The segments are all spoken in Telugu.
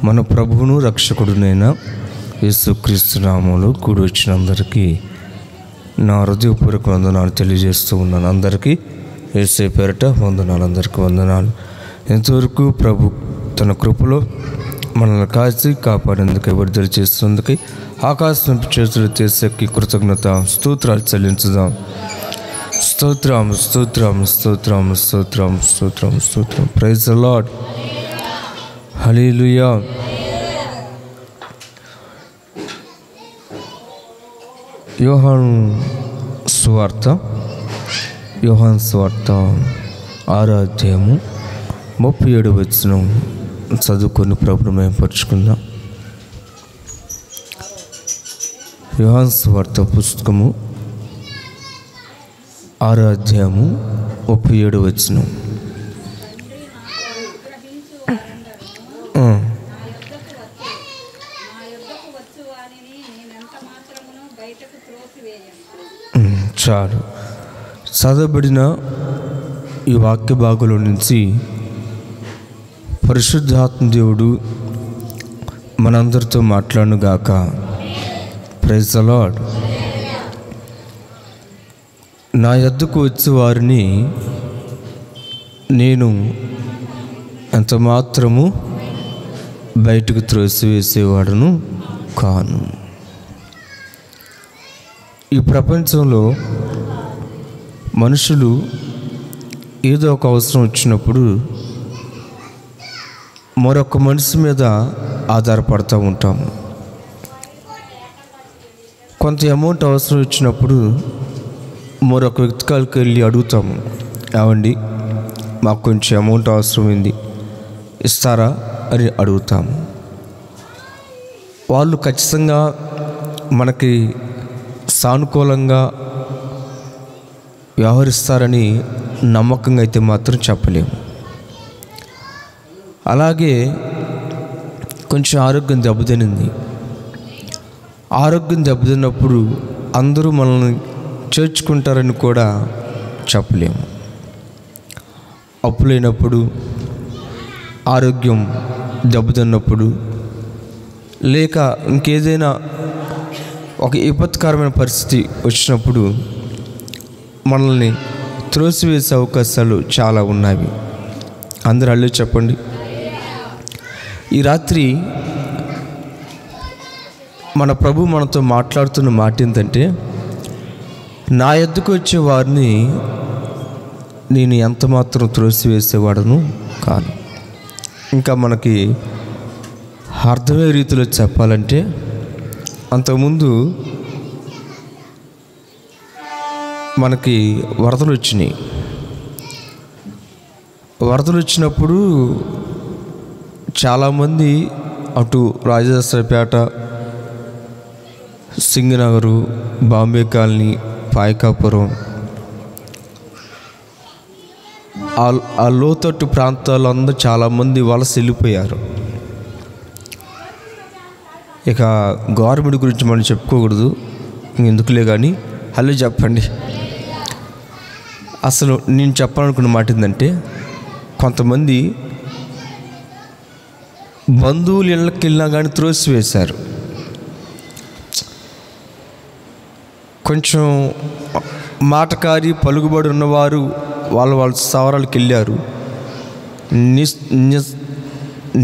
మన ప్రభువును రక్షకుడునైన యేసుక్రీస్తు నామములో కూడి వచ్చిన అందరికీ నా హృదయపూర్వక వందనాలు తెలియజేస్తూ ఉన్నాను. అందరికీ యేసయ్య పేరిట వందనాలు, అందరికీ వందనాలు. ఇంతవరకు ప్రభు తన కృపలో మనల్ని కాచి కాపాడేందుకు విడుదల చేస్తున్నందుకు ఆకాశం చేతులు చేసేకి కృతజ్ఞత స్తోత్రాలు చెల్లించుదాం. స్తోత్రం స్తోత్రం స్తోత్రం స్తోత్రం స్తోత్రం స్తోత్రం. Praise the lord. హల్లెలూయా. యోహాను సువార్త 6వ అధ్యాయము 37వ వచనం చదువుకొని ప్రభువును మహిమపరచుకుందాం. యోహాను సువార్త పుస్తకము 6వ అధ్యాయము 37వ వచనం. చాలు. చదవబడిన ఈ వాక్య భాగంలో నుంచి పరిశుద్ధాత్మ దేవుడు మనందరితో మాట్లాడునుగాక. Praise the lord. నా యొద్దకు వచ్చే వారిని నేను ఎంత మాత్రము బయటకు త్రోసివేసేవాడును కాను. ఈ ప్రపంచంలో మనుషులు ఏదో ఒక అవసరం వచ్చినప్పుడు మరొక మనిషి మీద ఆధారపడుతూ ఉంటాము. కొంత అమౌంట్ అవసరం వచ్చినప్పుడు మరొక వ్యక్తి కాడికి వెళ్ళి అడుగుతాము, ఏమండి మాకు కొంచెం అమౌంట్ అవసరమైంది ఇస్తారా అని అడుగుతాము. వాళ్ళు ఖచ్చితంగా మనకి సానుకూలంగా వ్యవహరిస్తారని నమ్మకంగా అయితే మాత్రం చెప్పలేము. అలాగే కొంచెం ఆరోగ్యం దెబ్బతినింది. ఆరోగ్యం దెబ్బతిన్నప్పుడు అందరూ మనల్ని చేర్చుకుంటారని కూడా చెప్పలేము. అప్పులైనప్పుడు, ఆరోగ్యం దెబ్బతిన్నప్పుడు, లేక ఇంకేదైనా ఒక విపత్కరమైన పరిస్థితి వచ్చినప్పుడు మనల్ని త్రోసివేసే అవకాశాలు చాలా ఉన్నాయి. అందరూ అల్లు చెప్పండి. ఈ రాత్రి మన ప్రభు మనతో మాట్లాడుతున్న మాట ఏంటంటే, నా యొద్దకు వచ్చే వారిని నేను ఎంత మాత్రం త్రోసివేసేవాడను కాను. ఇంకా మనకి అర్థమయ్యే రీతిలో చెప్పాలంటే, అంతకుముందు మనకి వరదలు వచ్చినాయి. వరదలు వచ్చినప్పుడు చాలామంది అటు రాజేశ్వరపేట, సింగనగరు, బాంబే కాలనీ, పాయకాపురం ఆ లోతట్టు ప్రాంతాల్లో అందరూ చాలామంది వలస వెళ్ళిపోయారు. ఇక గవర్నమెంట్ గురించి మనం చెప్పుకోకూడదు, ఎందుకులే కానీ హలో చెప్పండి. అసలు నేను చెప్పాలనుకున్న మాట ఏంటంటే, కొంతమంది బంధువులు ఇళ్ళకి వెళ్ళినా కానీ త్రోసివేశారు. కొంచెం మాటకారి పలుకుబడి ఉన్నవారు వాళ్ళ స్థావరాలకు వెళ్ళారు.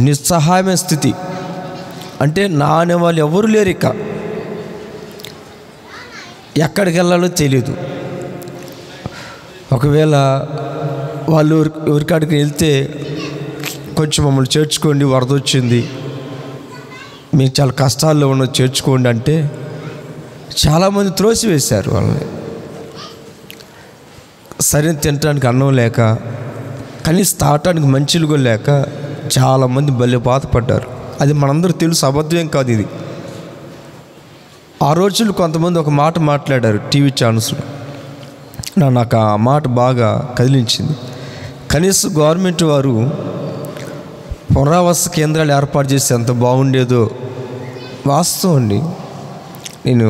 నిస్సహాయమైన స్థితి, అంటే నా అనే వాళ్ళు ఎవరు లేరు. ఇక ఎక్కడికి వెళ్ళాలో తెలియదు. ఒకవేళ వాళ్ళు ఎవరికాడికి వెళ్తే కొంచెం మమ్మల్ని చేర్చుకోండి, వరద వచ్చింది, మేము చాలా కష్టాల్లో ఉన్న చేర్చుకోండి అంటే చాలామంది త్రోసివేశారు వాళ్ళని. సరైన తినడానికి అన్నం లేక, కనీసం తాగటానికి మంచిలు కూడా లేక చాలామంది భలే బాధపడ్డారు. అది మనందరూ తెలుసు, అబద్ధం కాదు ఇది. ఆ రోజులు కొంతమంది ఒక మాట మాట్లాడారు టీవీ ఛానల్స్లో. నాకు ఆ మాట బాగా కదిలించింది. కనీసం గవర్నమెంట్ వారు పునరావాస కేంద్రాలు ఏర్పాటు చేస్తే ఎంత బాగుండేదో. వాస్తవం అండి, నేను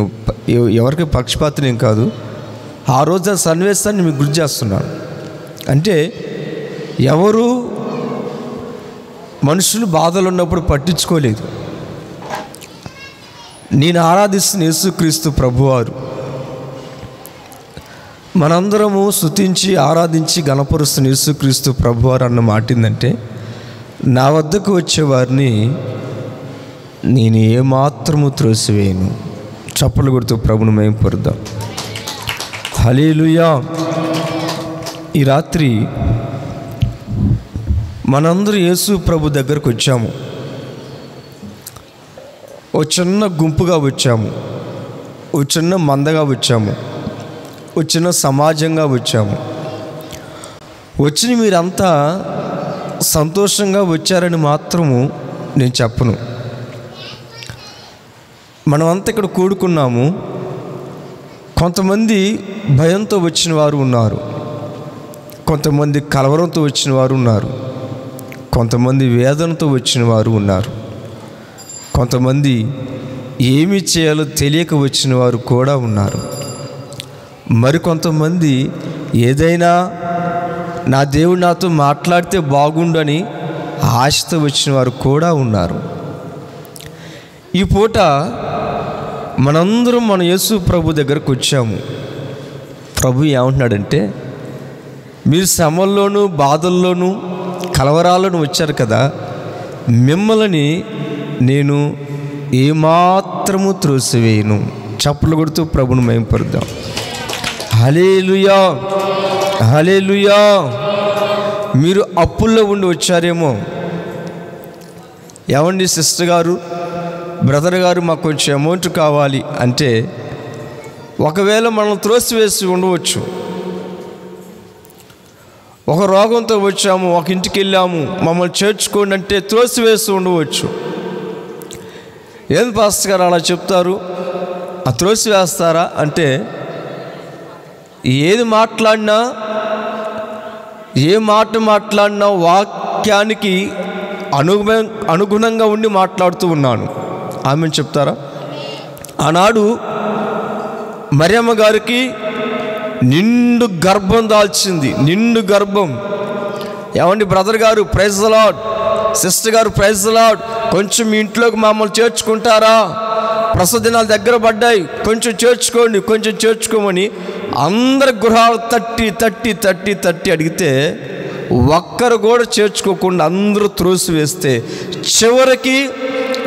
ఎవరికి పక్షపాతనేం కాదు. ఆ రోజు సన్నివేశాన్ని మీకు గుర్తు చేస్తున్నాను. అంటే ఎవరు మనుషులు బాధలు ఉన్నప్పుడు పట్టించుకోలేదు. నేను ఆరాధిస్తున్న యేసుక్రీస్తు ప్రభువారు మనందరము స్తుతించి ఆరాధించి గణపరుస్తున్న యేసుక్రీస్తు ప్రభువారు అన్న మాట ఏంటంటే, నా వద్దకు వచ్చేవారిని నేను ఏమాత్రము త్రోసివేయను. చప్పలు కొడుతూ ప్రభును మహిమపరుద్దాం. హల్లెలూయా. ఈ రాత్రి మనందరూ యేసు ప్రభు దగ్గరకు వచ్చాము. ఓ చిన్న గుంపుగా వచ్చాము, ఓ చిన్న మందగా వచ్చాము, ఓ చిన్న సమాజంగా వచ్చాము. వచ్చిన మీరంతా సంతోషంగా వచ్చారని మాత్రము నేను చెప్పను. మనమంతా ఇక్కడ కూడుకున్నాము. కొంతమంది భయంతో వచ్చిన వారు ఉన్నారు, కొంతమంది కలవరంతో వచ్చిన వారు ఉన్నారు, కొంతమంది వేదనతో వచ్చిన వారు ఉన్నారు, కొంతమంది ఏమి చేయాలో తెలియక వచ్చిన వారు కూడా ఉన్నారు. మరికొంతమంది ఏదైనా నా దేవుడు నాతో మాట్లాడితే బాగుండని ఆశతో వచ్చిన వారు కూడా ఉన్నారు. ఈ పూట మనందరం మన యేసు ప్రభు దగ్గరకు వచ్చాము. ప్రభు ఏమంటున్నాడంటే, మీరు శ్రమల్లోనూ బాధల్లోనూ కలవరాలను వచ్చారు కదా, మిమ్మల్ని నేను ఏమాత్రము త్రోసివేయను. చప్పలు కొడుతూ ప్రభును మహిమపరుద్దాం. హల్లెలూయా, హల్లెలూయా. మీరు అప్పుల్లో ఉండి వచ్చారేమో. ఏమండి సిస్టర్ గారు, బ్రదర్ గారు, మాకు కొంచెం అమౌంట్ కావాలి అంటే ఒకవేళ మనం త్రోసివేసి ఉండవచ్చు. ఒక రోగంతో వచ్చాము, ఒక ఇంటికి వెళ్ళాము, మమ్మల్ని చేర్చుకోండి అంటే త్రోసివేసి ఉండవచ్చు. ఏం పాస్టర్ గారు అలా చెప్తారు, ఆ త్రోసివేస్తారా అంటే, ఏది మాట్లాడినా ఏ మాట మాట్లాడినా వాక్యానికి అనుగుణంగా ఉండి మాట్లాడుతూ ఉన్నాను. ఆమె చెప్తారా? ఆనాడు మరియమ్మ గారికి నిండు గర్భం దాల్చింది, నిండు గర్భం. ఏమండి బ్రదర్ గారు, ప్రైజ్ ది లార్డ్. సిస్టర్ గారు, ప్రైజ్ ది లార్డ్. కొంచెం మీ ఇంట్లోకి మమ్మల్ని చేర్చుకుంటారా? ప్రసవ దినాలు దగ్గర పడ్డాయి, కొంచెం చేర్చుకోండి, కొంచెం చేర్చుకోమని అందరి గృహాలు తట్టి తట్టి తట్టి తట్టి అడిగితే ఒక్కరు కూడా చేర్చుకోకుండా అందరూ త్రోసివేస్తే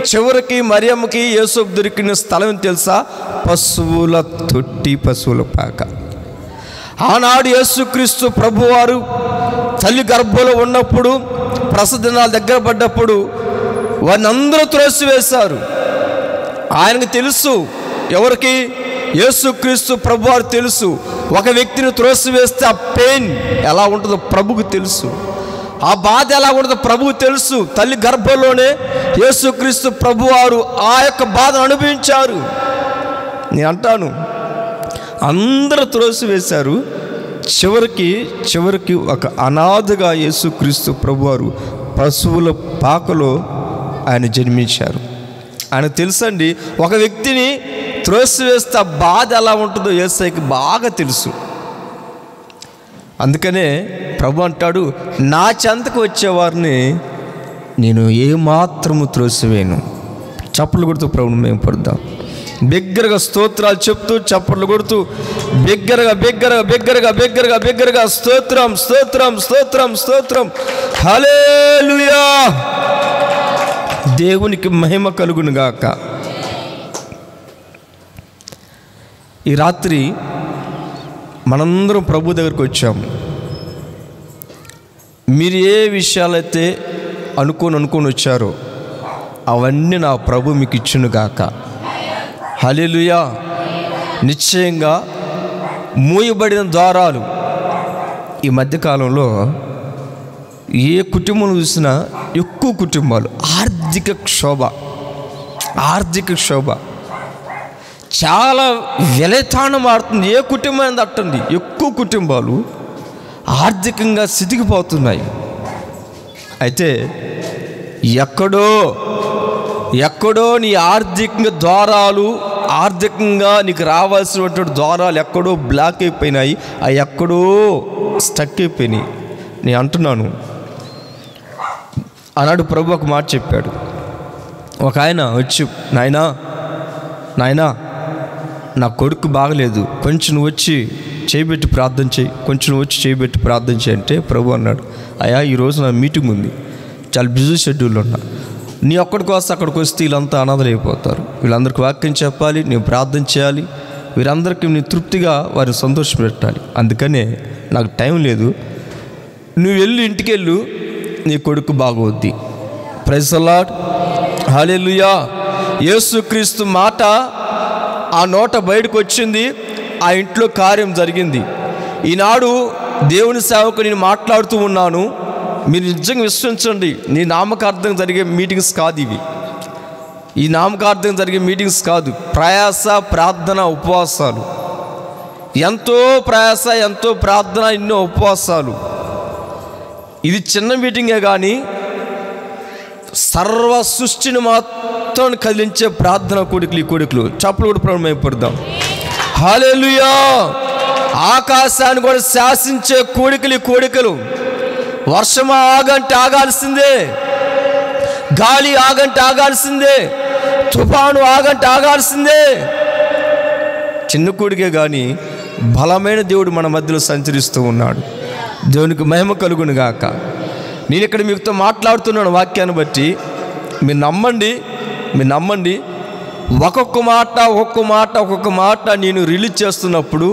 చివరికి మరియమ్మకి యేసోపు దొరికిన స్థలం తెలుసా? పశువుల తొట్టి, పశువుల పాక. ఆనాడు యేసుక్రీస్తు ప్రభువారు తల్లి గర్భంలో ఉన్నప్పుడు, ప్రసవ దినాలు దగ్గర పడ్డప్పుడు వారిని అందరూ త్రోసివేశారు. ఆయనకు తెలుసు, ఎవరికి? యేసుక్రీస్తు ప్రభువారు తెలుసు. ఒక వ్యక్తిని త్రోసివేస్తే ఆ పెయిన్ ఎలా ఉంటుందో ప్రభువుకు తెలుసు, ఆ బాధ ఎలా ఉంటుందో ప్రభువు తెలుసు. తల్లి గర్భంలోనే యేసుక్రీస్తు ప్రభువారు ఆ యొక్క బాధను అనుభవించారు. నేను అంటాను, అందరూ త్రోసివేశారు. చివరికి ఒక అనాథగా యేసుక్రీస్తు ప్రభువారు పశువుల పాకలో ఆయన జన్మించారు. ఆయన తెలుసండి, ఒక వ్యక్తిని త్రోసివేస్తే ఆ బాధ ఎలా ఉంటుందో యేసయ్యకి బాగా తెలుసు. అందుకనే ప్రభు అంటాడు, నా చెంతకు వచ్చేవారిని నేను ఏమాత్రము త్రోసివేయను. చప్పట్లు కొడుతూ ప్రభుని మేము పడదాం. బిగ్గరగా స్తోత్రాలు చెప్తూ చప్పట్లు కొడుతూ బిగ్గరగా స్తోత్రం స్తోత్రం స్తోత్రం స్తోత్రం. హల్లెలూయా. దేవునికి మహిమ కలుగును గాక. ఈ రాత్రి మనందరం ప్రభు దగ్గరికి వచ్చాము. మీరు ఏ విషయాలైతే అనుకొని వచ్చారో అవన్నీ నా ప్రభు మీకు ఇచ్చును గాక. హల్లెలూయా. నిశ్చయంగా మూయబడిన ద్వారాలు ఈ మధ్యకాలంలో ఏ కుటుంబం చూసినా ఎక్కువ కుటుంబాలు ఆర్థిక క్షోభ చాలా వెలతానం ఆడుతుంది. ఏ కుటుంబం తట్టండి, ఎక్కువ కుటుంబాలు ఆర్థికంగా సితికిపోతున్నాయి. అయితే ఎక్కడో నీ ఆర్థికంగా ద్వారాలు, ఆర్థికంగా నీకు రావాల్సినటువంటి ద్వారాలు ఎక్కడో బ్లాక్ అయిపోయినాయి, అవి ఎక్కడో స్టక్ అయిపోయినాయి. నేను అంటున్నాను, ఆనాడు ప్రభు ఒక మాట చెప్పాడు. ఒక ఆయన వచ్చి, నాయనా నా కొడుకు బాగలేదు, కొంచెం నువ్వు వచ్చి చేయబెట్టి ప్రార్థన చేయి, కొంచెం నువ్వు వచ్చి చేయబెట్టి ప్రార్థన చేయి అంటే ప్రభు అన్నాడు, అయ్యా ఈరోజు నా మీటింగ్ ఉంది, చాలా బిజీ షెడ్యూల్ ఉన్నా, నీ ఒక్కడికి వస్తే అక్కడికి వస్తే వీళ్ళంతా అనాథలు అయిపోతారు, వీళ్ళందరికీ వాక్యం చెప్పాలి, నేను ప్రార్థన చేయాలి, వీరందరికీ నేను తృప్తిగా వారిని సంతోషపెట్టాలి, అందుకనే నాకు టైం లేదు, నువ్వు వెళ్ళి ఇంటికి వెళ్ళు, నీ కొడుకు బాగవుద్ది. ప్రైజ్ ది లార్డ్, హల్లెలూయా. యేసుక్రీస్తు మాట ఆ నోట బయటకు వచ్చింది, ఆ ఇంట్లో కార్యం జరిగింది. ఈనాడు దేవుని సేవకు నేను మాట్లాడుతూ ఉన్నాను, మీరు నిజంగా విశ్వసించండి, నీ నామకార్థం జరిగే మీటింగ్స్ కాదు ఇవి, ఈ నామకార్థం జరిగే మీటింగ్స్ కాదు, ప్రయాస, ప్రార్థన, ఉపవాసాలు, ఎంతో ప్రయాస, ఎంతో ప్రార్థన, ఎన్నో ఉపవాసాలు. ఇది చిన్న మీటింగే కానీ సర్వ సృష్టిని మొత్తం కదిలించే ప్రార్థన కోడికలు, ఈ కోడికలు. చప్పులు కూడా ప్రారంభమైపోద్దాం. హల్లెలూయా. ఆకాశాన్ని కూడా శాసించే కోడికలు, ఈ కోడికలు. వర్షం ఆగంటే ఆగాల్సిందే, గాలి ఆగంటే ఆగాల్సిందే, తుఫాను ఆగంటే ఆగాల్సిందే. చిన్న కోడికే కానీ బలమైన దేవుడు మన మధ్యలో సంచరిస్తూ ఉన్నాడు. దేవునికి మహిమ కలుగును గాక. నేను ఇక్కడ మీతో మాట్లాడుతున్నాను వాక్యాన్ని బట్టి, మీరు నమ్మండి, ఒక్కొక్క మాట నేను రిలీజ్ చేస్తున్నప్పుడు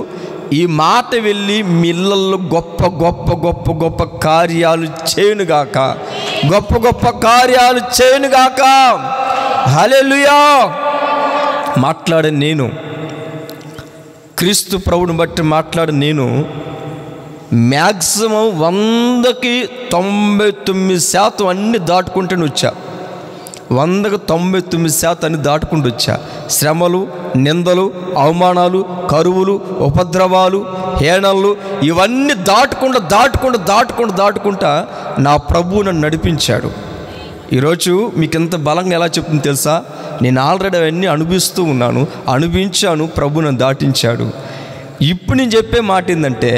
ఈ మాట వెళ్ళి మీ ఇళ్ళల్లో గొప్ప గొప్ప గొప్ప గొప్ప కార్యాలు చేయనుగాక, గొప్ప గొప్ప కార్యాలు చేయనుగాక. హల్లెలూయా. మాట్లాడని నేను, క్రీస్తు ప్రభువుని బట్టి మాట్లాడని నేను, మ్యాక్సిమం 100కి 99% అన్నీ దాటుకుంటూనే వచ్చా, 100కి 99% అన్ని దాటుకుంటూ వచ్చా. శ్రమలు, నిందలు, అవమానాలు, కరువులు, ఉపద్రవాలు, హేళనలు ఇవన్నీ దాటుకుంటా నా ప్రభువు నన్ను నడిపించాడు. ఈరోజు మీకు ఎంత బలంగా ఎలా చెప్తుంది తెలుసా? నేను ఆల్రెడీ అవన్నీ అనుభవించాను, ప్రభు నన్ను దాటించాడు. ఇప్పుడు నేను చెప్పే మాట ఏంటంటే,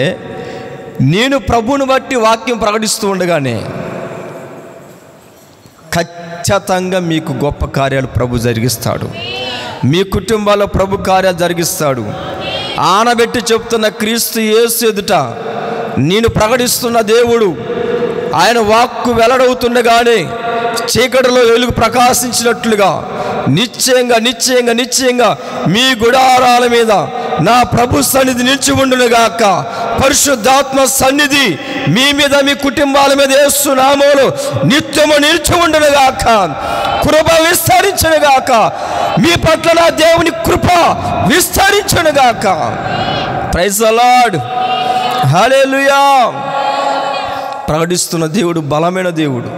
నేను ప్రభువుని బట్టి వాక్యం ప్రకటిస్తూ ఉండగానే ఖచ్చితంగా మీకు గొప్ప కార్యాలు ప్రభు జరిగిస్తాడు, మీ కుటుంబాల్లో ప్రభు కార్యాలు జరిగిస్తాడు. ఆనబెట్టి చెప్తున్న క్రీస్తు యేసు ఎదుట నేను ప్రకటిస్తున్న దేవుడు, ఆయన వాక్కు వెల్లడవుతుండగానే చీకటిలో వెలుగు ప్రకాశించినట్లుగా నిశ్చయంగా మీ గుడారాల మీద నా ప్రభు సన్నిధి నిలిచి ఉండునుగాక. పరిశుద్ధాత్మ సన్నిధి మీ మీద, మీ కుటుంబాల మీద యేసు నామములో నిత్యము నిలిచి ఉండునుగాక. కృప విస్తరించునుగాక, మీ పట్ల నా దేవుని కృప విస్తరించునుగాక. ప్రైజ్ ది లార్డ్, హల్లెలూయా. ప్రకటిస్తున్న దేవుడు బలమైన దేవుడు,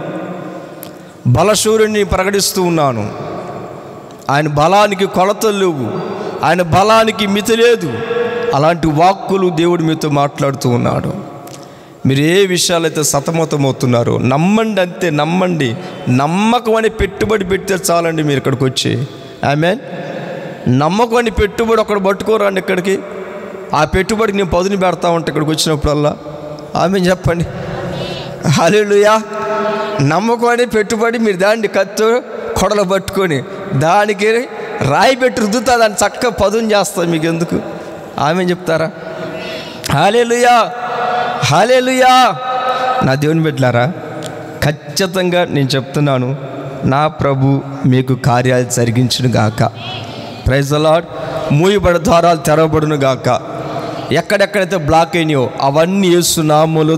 బలశూరుని ప్రకటిస్తూ ఉన్నాను. ఆయన బలానికి కొలతలు లేవు, ఆయన బలానికి మితి లేదు. అలాంటి వాక్కులు దేవుడు మీతో మాట్లాడుతూ ఉన్నాడు. మీరు ఏ విషయాలైతే సతమతమవుతున్నారో నమ్మండి, అంతే నమ్మండి. నమ్మకం అని పెట్టుబడి పెడితే చాలండి మీరు ఇక్కడికి వచ్చి. ఆమేన్. నమ్మకం అని పెట్టుబడి ఒకటి పట్టుకోరండి ఇక్కడికి, ఆ పెట్టుబడికి నేను పదుని పెడతా ఉంటా ఇక్కడికి వచ్చినప్పుడల్లా. ఆమేన్ చెప్పండి. హల్లెలూయా. నమ్మకం అని పెట్టుబడి మీరు దాన్ని కత్తు కొడలు పట్టుకొని దానికి రాయి పెట్టి రుద్దుతా, దాన్ని చక్కగా పదును చేస్తుంది. మీకు ఎందుకు? ఆమె చెప్తారా? హల్లెలూయా, హల్లెలూయా. నా దేవుని బిడ్డలారా, ఖచ్చితంగా నేను చెప్తున్నాను, నా ప్రభు మీకు కార్యాలు జరిగించును గాక. Praise the lord. మూయబడి ద్వారాలు తెరవబడును గాక. ఎక్కడెక్కడైతే బ్లాక్ అయినాయో అవన్నీ యేసు నామములో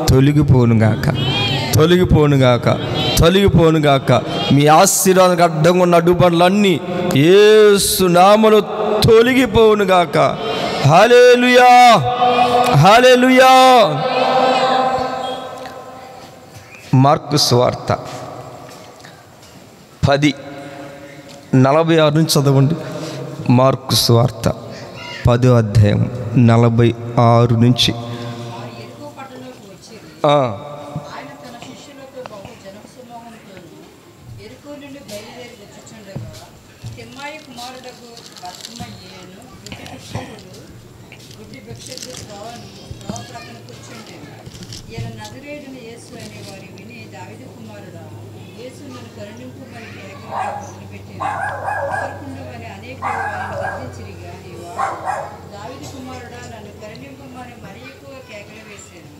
తొలగిపోను గాక. మీ ఆశీర్వాదానికి అడ్డంగా ఉన్న అడ్డుపనులన్నీ యేసు నామములో తొలగిపోను గాక. హల్లెలూయా, హల్లెలూయా. మార్కు సువార్త 10:46 నుంచి చదవండి. మార్కు సువార్త 10వ అధ్యాయం 46 నుంచి. యేసు నన్ను కరుణింపుమని కేకలు మొదలుపెట్టాను. ఎవరకుండా వారి అనేకులు వారిని గద్దించిరి గాని వాడు, దావీదు కుమారుడా, నన్ను కరుణింపుమని మరి ఎక్కువ కేకలు వేశాను.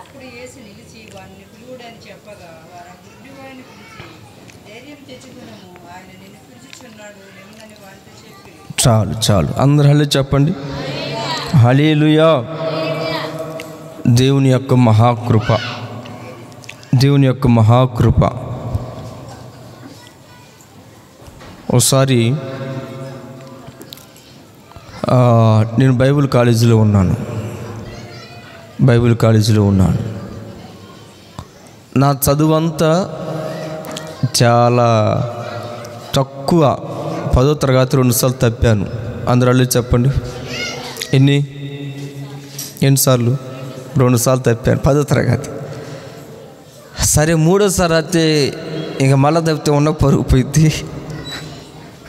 అప్పుడు యేసు నిలిచి వారిని పిలువుడని చెప్పగా వారు ఆ గుడ్డివాడిని పిలిచి, ధైర్యం తెచ్చుకున్నాము, ఆయన నిన్ను పిలుచుచున్నాడు నిమ్మని వారితో చెప్పి. చాలు చాలు, అందరూ హల్లే చెప్పండి. హల్లెలూయా. దేవుని యొక్క మహాకృప, దేవుని యొక్క మహాకృప. ఒకసారి నేను బైబిల్ కాలేజీలో ఉన్నాను. నా చదువంతా చాలా తక్కువ. 10వ తరగతి 2 సార్లు తప్పాను. అందరూ అల్లు చెప్పండి. ఎన్నిసార్లు? 2 సార్లు తప్పాను 10వ తరగతి. సరే 3వసారి అయితే ఇంక మళ్ళీ తప్పితే ఉన్న పరుగు పోయింది,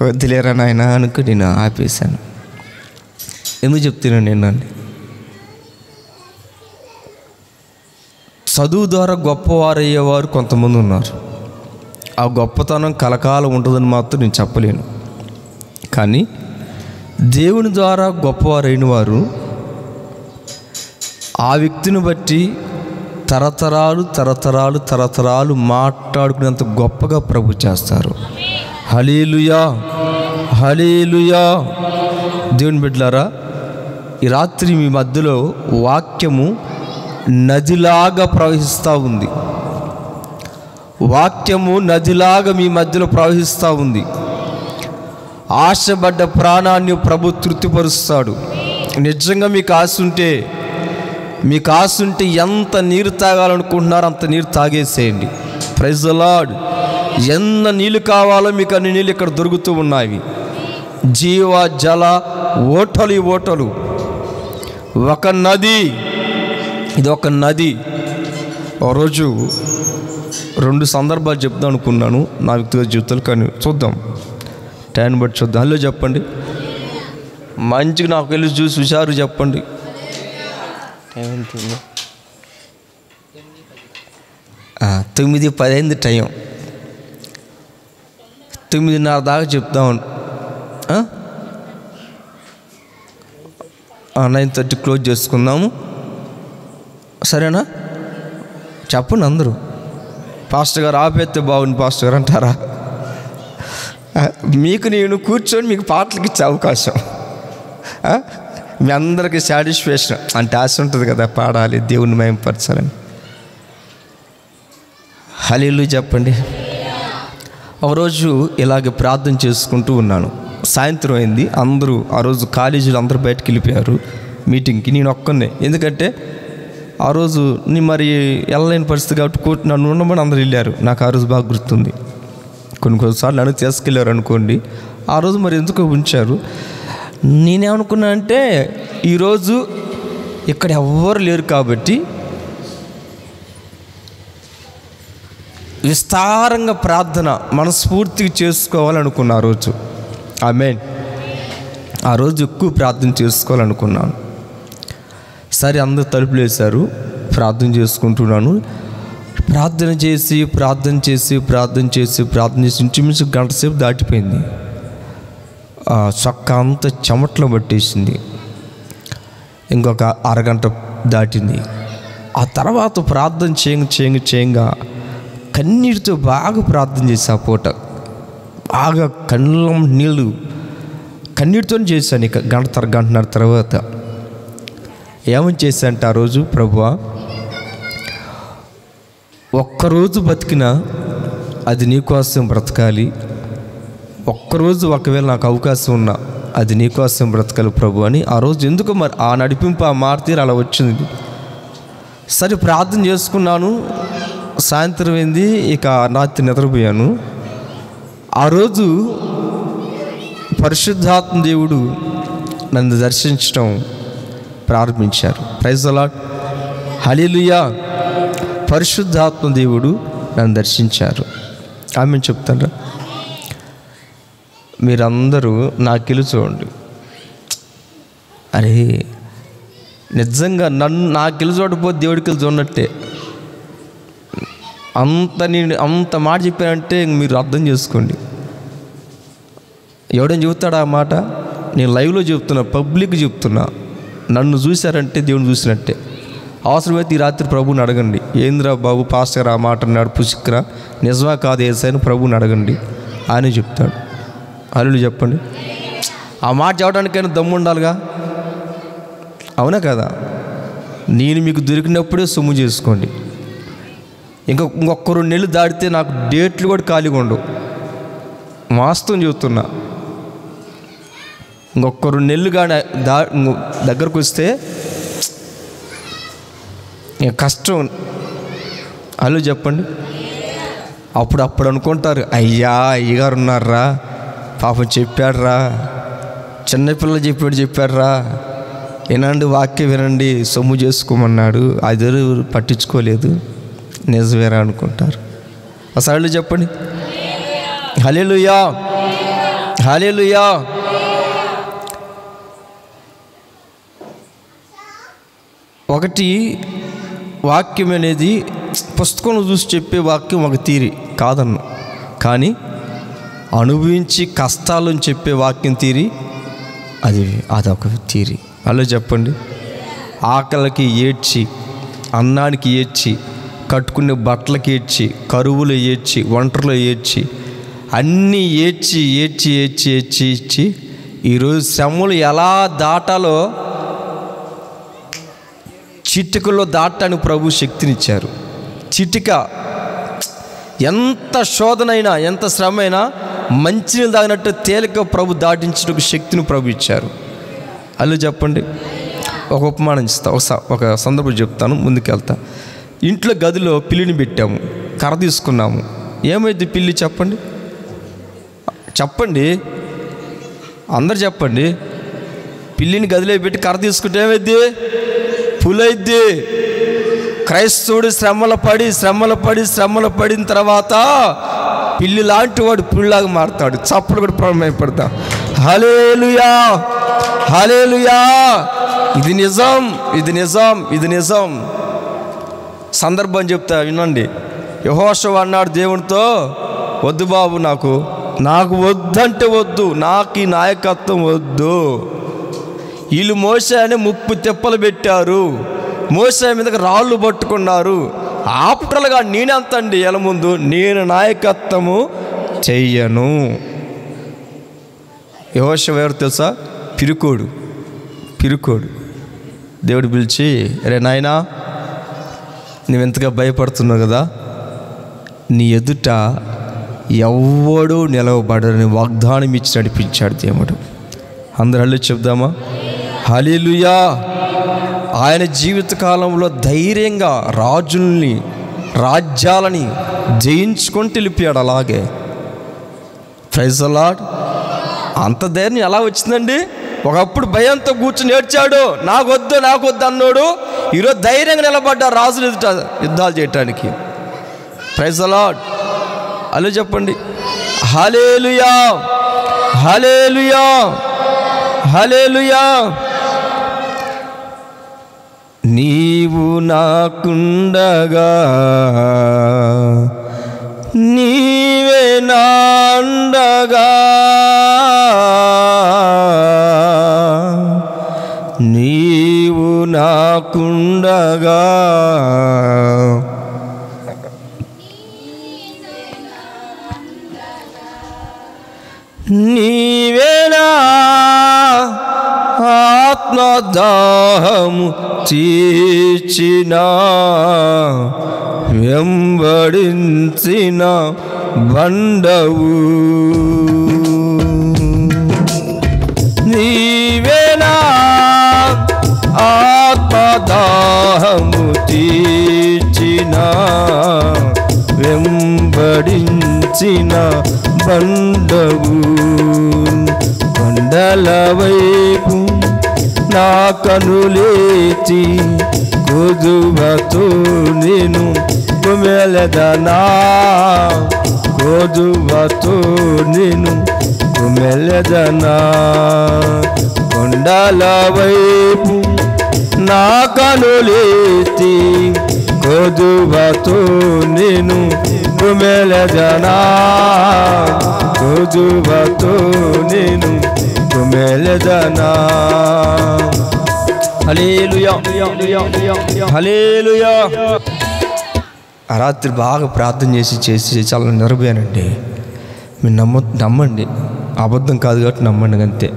వద్దులేరా నాయన అనుకుని నేను ఆపేశాను. ఎందుకు చెప్తున్నాను నేను? చదువు ద్వారా గొప్పవారు అయ్యేవారు కొంతమంది ఉన్నారు. ఆ గొప్పతనం కలకాలం ఉంటుందని మాత్రం నేను చెప్పలేను. కానీ దేవుని ద్వారా గొప్పవారు అయిన వారు ఆ వ్యక్తిని బట్టి తరతరాలు మాట్లాడుకునేంత గొప్పగా ప్రభు చేస్తారు. హల్లెలూయా, హల్లెలూయా. దేవుని బిడ్డలారా, ఈ రాత్రి మీ మధ్యలో వాక్యము నదిలాగా ప్రవహిస్తూ ఉంది. వాక్యము నదిలాగా మీ మధ్యలో ప్రవహిస్తూ ఉంది. ఆశపడ్డ ప్రాణాన్ని ప్రభు తృప్తిపరుస్తాడు. నిజంగా మీకు ఆశ ఉంటే ఎంత నీరు తాగాలనుకుంటున్నారో అంత నీరు తాగేసేయండి. Praise the lord. ఎంత నీళ్ళు కావాలో మీకు అన్ని నీళ్ళు ఇక్కడ దొరుకుతూ ఉన్నాయి. జీవ జల ఓటలు. ఒక నది, ఇది ఒక నది. ఒక రోజు 2 సందర్భాలు చెప్దాం అనుకున్నాను నా వ్యక్తిగత జీవితాలు, కానీ చూద్దాం, టైం బట్టి చూద్దాం. హలో చెప్పండి. మంచిగా నాకు వెళ్ళి చూసి హుషారు చెప్పండి. 9:10 అయింది టైం. 9:30 దాకా చెప్తాం. 9:30 క్లోజ్ చేసుకుందాము, సరేనా? చెప్పండి అందరూ. పాస్టర్ గారు ఆపేస్తే బాగుంది పాస్టర్ గారు అంటారా? మీకు నేను కూర్చొని మీకు పాటలకి ఇచ్చే అవకాశం, మీ అందరికీ సాటిస్ఫాక్షన్ అంటే ఆశ ఉంటుంది కదా, పాడాలి, దేవుని మహిమపరచాలని. హల్లెలూయా చెప్పండి. ఒకరోజు ఇలాగే ప్రార్థన చేసుకుంటూ ఉన్నాను. సాయంత్రం అయింది. అందరూ ఆ రోజు కాలేజీలో అందరూ బయటకు వెళ్ళిపోయారు మీటింగ్కి. నేను ఒక్కనే, ఎందుకంటే ఆ రోజు నేను మరి వెళ్ళలేని పరిస్థితి కాబట్టి నన్ను ఉండమని అందరూ వెళ్ళారు. నాకు ఆ రోజు బాగా గుర్తుంది. కొన్నిసార్లు నన్ను తీసుకెళ్ళారు అనుకోండి. ఆ రోజు మరి ఎందుకో ఉంచారు. నేనేమనుకున్నా అంటే ఈరోజు ఇక్కడ ఎవ్వరు లేరు కాబట్టి విస్తారంగా ప్రార్థన మనస్ఫూర్తిగా చేసుకోవాలనుకున్నా ఆ రోజు. ఆమేన్. ఆ రోజు ఎక్కువ ప్రార్థన చేసుకోవాలనుకున్నాను. సరే, అందరూ తలుపులు వేశారు. ప్రార్థన చేసుకుంటున్నాను. ప్రార్థన చేసి ఇంచుమించు గంట సేపు దాటిపోయింది. చొక్కా అంతా చెమట్లో పట్టేసింది. ఇంకొక అరగంట దాటింది. ఆ తర్వాత ప్రార్థన చేయంగా కన్నీటితో బాగా ప్రార్థన చేసి ఆ పూట బాగా కళ్ళ నీళ్ళు కన్నీటితో చేశాను. ఇక గంటన్నర తర్వాత ఏమని చేశానంటే ఆ రోజు, ప్రభువా, ఒక్కరోజు బతికినా అది నీకోసం బ్రతకాలి. ఒక్కరోజు ఒకవేళ నాకు అవకాశం ఉన్నా అది నీకోసం బ్రతకాలి ప్రభు అని ఆ రోజు ఎందుకు మరి ఆ నడిపింపు, ఆ మార్తీరు అలా వచ్చింది. సరే, ప్రార్థన చేసుకున్నాను. సాయంత్రం అయింది. ఇక రాత్రి నిద్రపోయాను. ఆ రోజు పరిశుద్ధాత్మ దేవుడు నన్ను దర్శించడం ప్రారంభించారు. ప్రైజ్ ది లార్డ్, హల్లెలూయా. పరిశుద్ధాత్మ దేవుడు నన్ను దర్శించారు. ఆమేన్ చెప్తారా? మీరందరూ నాకెళ్ళి చూడండి. అరే, నిజంగా నాకెళ్ళి చూడకపోతే దేవుడికి చూడనట్టే. అంత మాట చెప్పానంటే మీరు అర్థం చేసుకోండి. ఎవడని చెబుతాడా ఆ మాట? నేను లైవ్లో చెప్తున్నా, పబ్లిక్ చెప్తున్నా. నన్ను చూశారంటే దేవుని చూసినట్టే. అవసరమైతే ఈ రాత్రి ప్రభువుని అడగండి, ఏంద్రా బాబు పాస్టర్ ఆ మాట అన్నాడు పుష్కరా, నిజమా కాదు ఏసైనా ప్రభువుని అడగండి, ఆయనే చెప్తాడు. అల్లు చెప్పండి. ఆ మాట చెప్పడానికైనా దమ్ము ఉండాలిగా, అవునా కదా? నేను మీకు దొరికినప్పుడే సొమ్ము చేసుకోండి. ఇంకొక 2 నెలలు దాటితే నాకు డేట్లు కూడా ఖాళీగా ఉండవు. వాస్తవం చెబుతున్నా. ఇంకొక 2 నెలలు కానీ దగ్గరకు వస్తే కష్టం. అల్లు చెప్పండి. అప్పుడు అనుకుంటారు, అయ్యగారు ఉన్నారా, పాపం చెప్పాడ్రా, చిన్నపిల్లలు చెప్పాడ్రా, వినండి వాక్యం వినండి, సొమ్ము చేసుకోమన్నాడు, అది పట్టించుకోలేదు, నిజమేరా అనుకుంటారు. అసలు చెప్పండి. హల్లెలూయా, హల్లెలూయా. ఒకటి వాక్యం అనేది పుస్తకంలో చూసి చెప్పే వాక్యం ఒక తీరి కాదన్నా, కానీ అనుభవించి కష్టాలను చెప్పే వాక్యం తీరి అదొక తీరి. అలా చెప్పండి. ఆకలికి ఏడ్చి, అన్నానికి ఏడ్చి, కట్టుకునే బట్టలకి ఏడ్చి, కరువులు ఏడ్చి, ఒంటరిలో ఏడ్చి, అన్నీ ఏడ్చి ఈరోజు శ్రమలు ఎలా దాటాలో చిటికలో దాటానికి ప్రభు శక్తినిచ్చారు. చిటిక. ఎంత శోధనైనా ఎంత శ్రమ అయినా మంచినీళ్ళు తాగినట్టు తేలిక ప్రభు దాటించడానికి శక్తిని ప్రభు ఇచ్చారు. అల్లు చెప్పండి. ఒక ఉపమానం ఇస్తా, ఒక సందర్భం చెప్తాను, ముందుకెళ్తా. ఇంట్లో గదిలో పిల్లిని పెట్టాము, కర్ర తీసుకున్నాము. ఏమైంది పిల్లి? చెప్పండి అందరు చెప్పండి. పిల్లిని గదిలో పెట్టి కర్ర తీసుకుంటే ఏమైద్ది? పులైద్ది. క్రైస్తవుడు శ్రమలు పడిన తర్వాత పిల్లి లాంటి వాడు పుల్లాగా మారుతాడు. చప్పులు కూడా ప్రారంభమైపడతా. హల్లెలూయా, హల్లెలూయా. ఇది నిజం. సందర్భం చెప్తా వినండి. యెహోషువ అన్నాడు దేవునితో, వద్దు బాబు, నాకు వద్దంటే వద్దు, నాకు ఈ నాయకత్వం వద్దు. వీళ్ళు మోషేని 30 తెప్పలు పెట్టారు, మోషే మీదకి రాళ్ళు పట్టుకున్నారు. ఆప్టలుగా నేనెంతండి వీళ్ళ ముందు, నేను నాయకత్వము చెయ్యను. యెహోషువ ఎవరు తెలుసా? పిరుకోడు. దేవుడు పిలిచి, రే నాయనా, నువ్వెంతగా భయపడుతున్నావు కదా, నీ ఎదుట ఎవ్వడూ నిలవబడని వాగ్దానం ఇచ్చి నడిపించాడు దేవుడు. అందరూ హల్లెలూయా చెప్దామా? హల్లెలూయా. ఆయన జీవితకాలంలో ధైర్యంగా రాజ్యాలని జయించుకొని వెళ్ళిపోయాడు. అలాగే ప్రైజ్ ది లార్డ్. అంత ధైర్యం ఎలా వచ్చిందండి? ఒకప్పుడు భయంతో కూర్చుని ఏడ్చాడు, నాకు వద్దు అన్నాడు. ఈరోజు ధైర్యంగా నిలబడ్డారు రాజులు ఎదుట యుద్ధాలు చేయటానికి. Praise the lord. అలా చెప్పండి. హల్లెలూయా, హల్లెలూయా, హల్లెలూయా. నీవు నాకుండగా నీవే నా అండగా, నీవు నాకుండగా నీవేనా ఆత్మదాహము తీర్చిన వెంబడించిన బండవు, నీవేనా ఆత్మదాహము తీర్చిన వెంబడించిన బండవు. కొండల వైపు నా కనులేచి కొదువతో నేను కుమెలదనా, కొదువతో నేను కుమెలదనా. కొండల వైపు నా కనులేచి కోజువతో నేను కుమెలెదనా, కోజువతో నేను కుమెలెదనా. హల్లెలూయా హల్లెలూయా. ఆ రాత్రి బాగా ప్రార్థన చేసి చాలా నిరపోయానండి. మీరు నమ్మండి, అబద్ధం కాదు కాబట్టి నమ్మండి అంతే.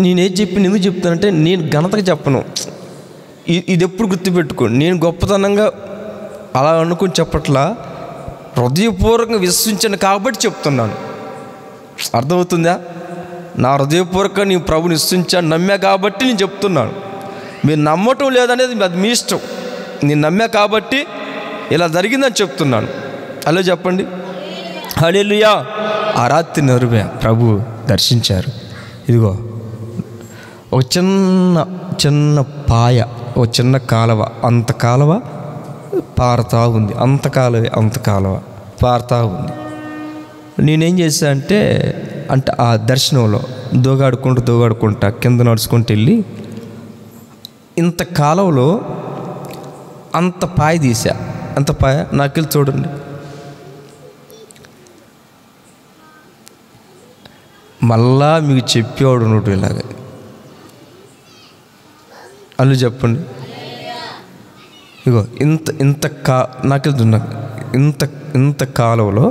నేనేం చెప్పి ఎందుకు చెప్తానంటే, నేను ఘనతగా చెప్పను. ఇది ఎప్పుడు గుర్తుపెట్టుకోండి, నేను గొప్పతనంగా అలా అనుకుని చెప్పట్లా, హృదయపూర్వకంగా విశ్వసించాను కాబట్టి చెప్తున్నాను. అర్థమవుతుందా? నా హృదయపూర్వకంగా నీ ప్రభుని విశ్వసించాను, నమ్మా కాబట్టి నేను చెప్తున్నాను. మీరు నమ్మటం లేదనేది అది మీ ఇష్టం. నేను నమ్మా కాబట్టి ఇలా జరిగిందని చెప్తున్నాను. అలా చెప్పండి. హల్లెలూయా. ఆ రాత్రి నరువే ప్రభు దర్శించారు. ఇదిగో ఒక చిన్న పాయ, ఒక చిన్న కాలువ, అంత కాలువ పారుతా ఉంది, అంత కాలువ పారుతా ఉంది. నేనేం చేశా అంటే ఆ దర్శనంలో దోగాడుకుంటా కింద నడుచుకుంటూ వెళ్ళి ఇంత కాలువలో అంత పాయ తీసా. అంత పాయ నాకెళ్ళి చూడండి. మళ్ళా మీకు చెప్పేవాడు నోటు ఇలాగ. అల్లు చెప్పండి. ఇగో నాకెళ్తు ఇంత కాలువలో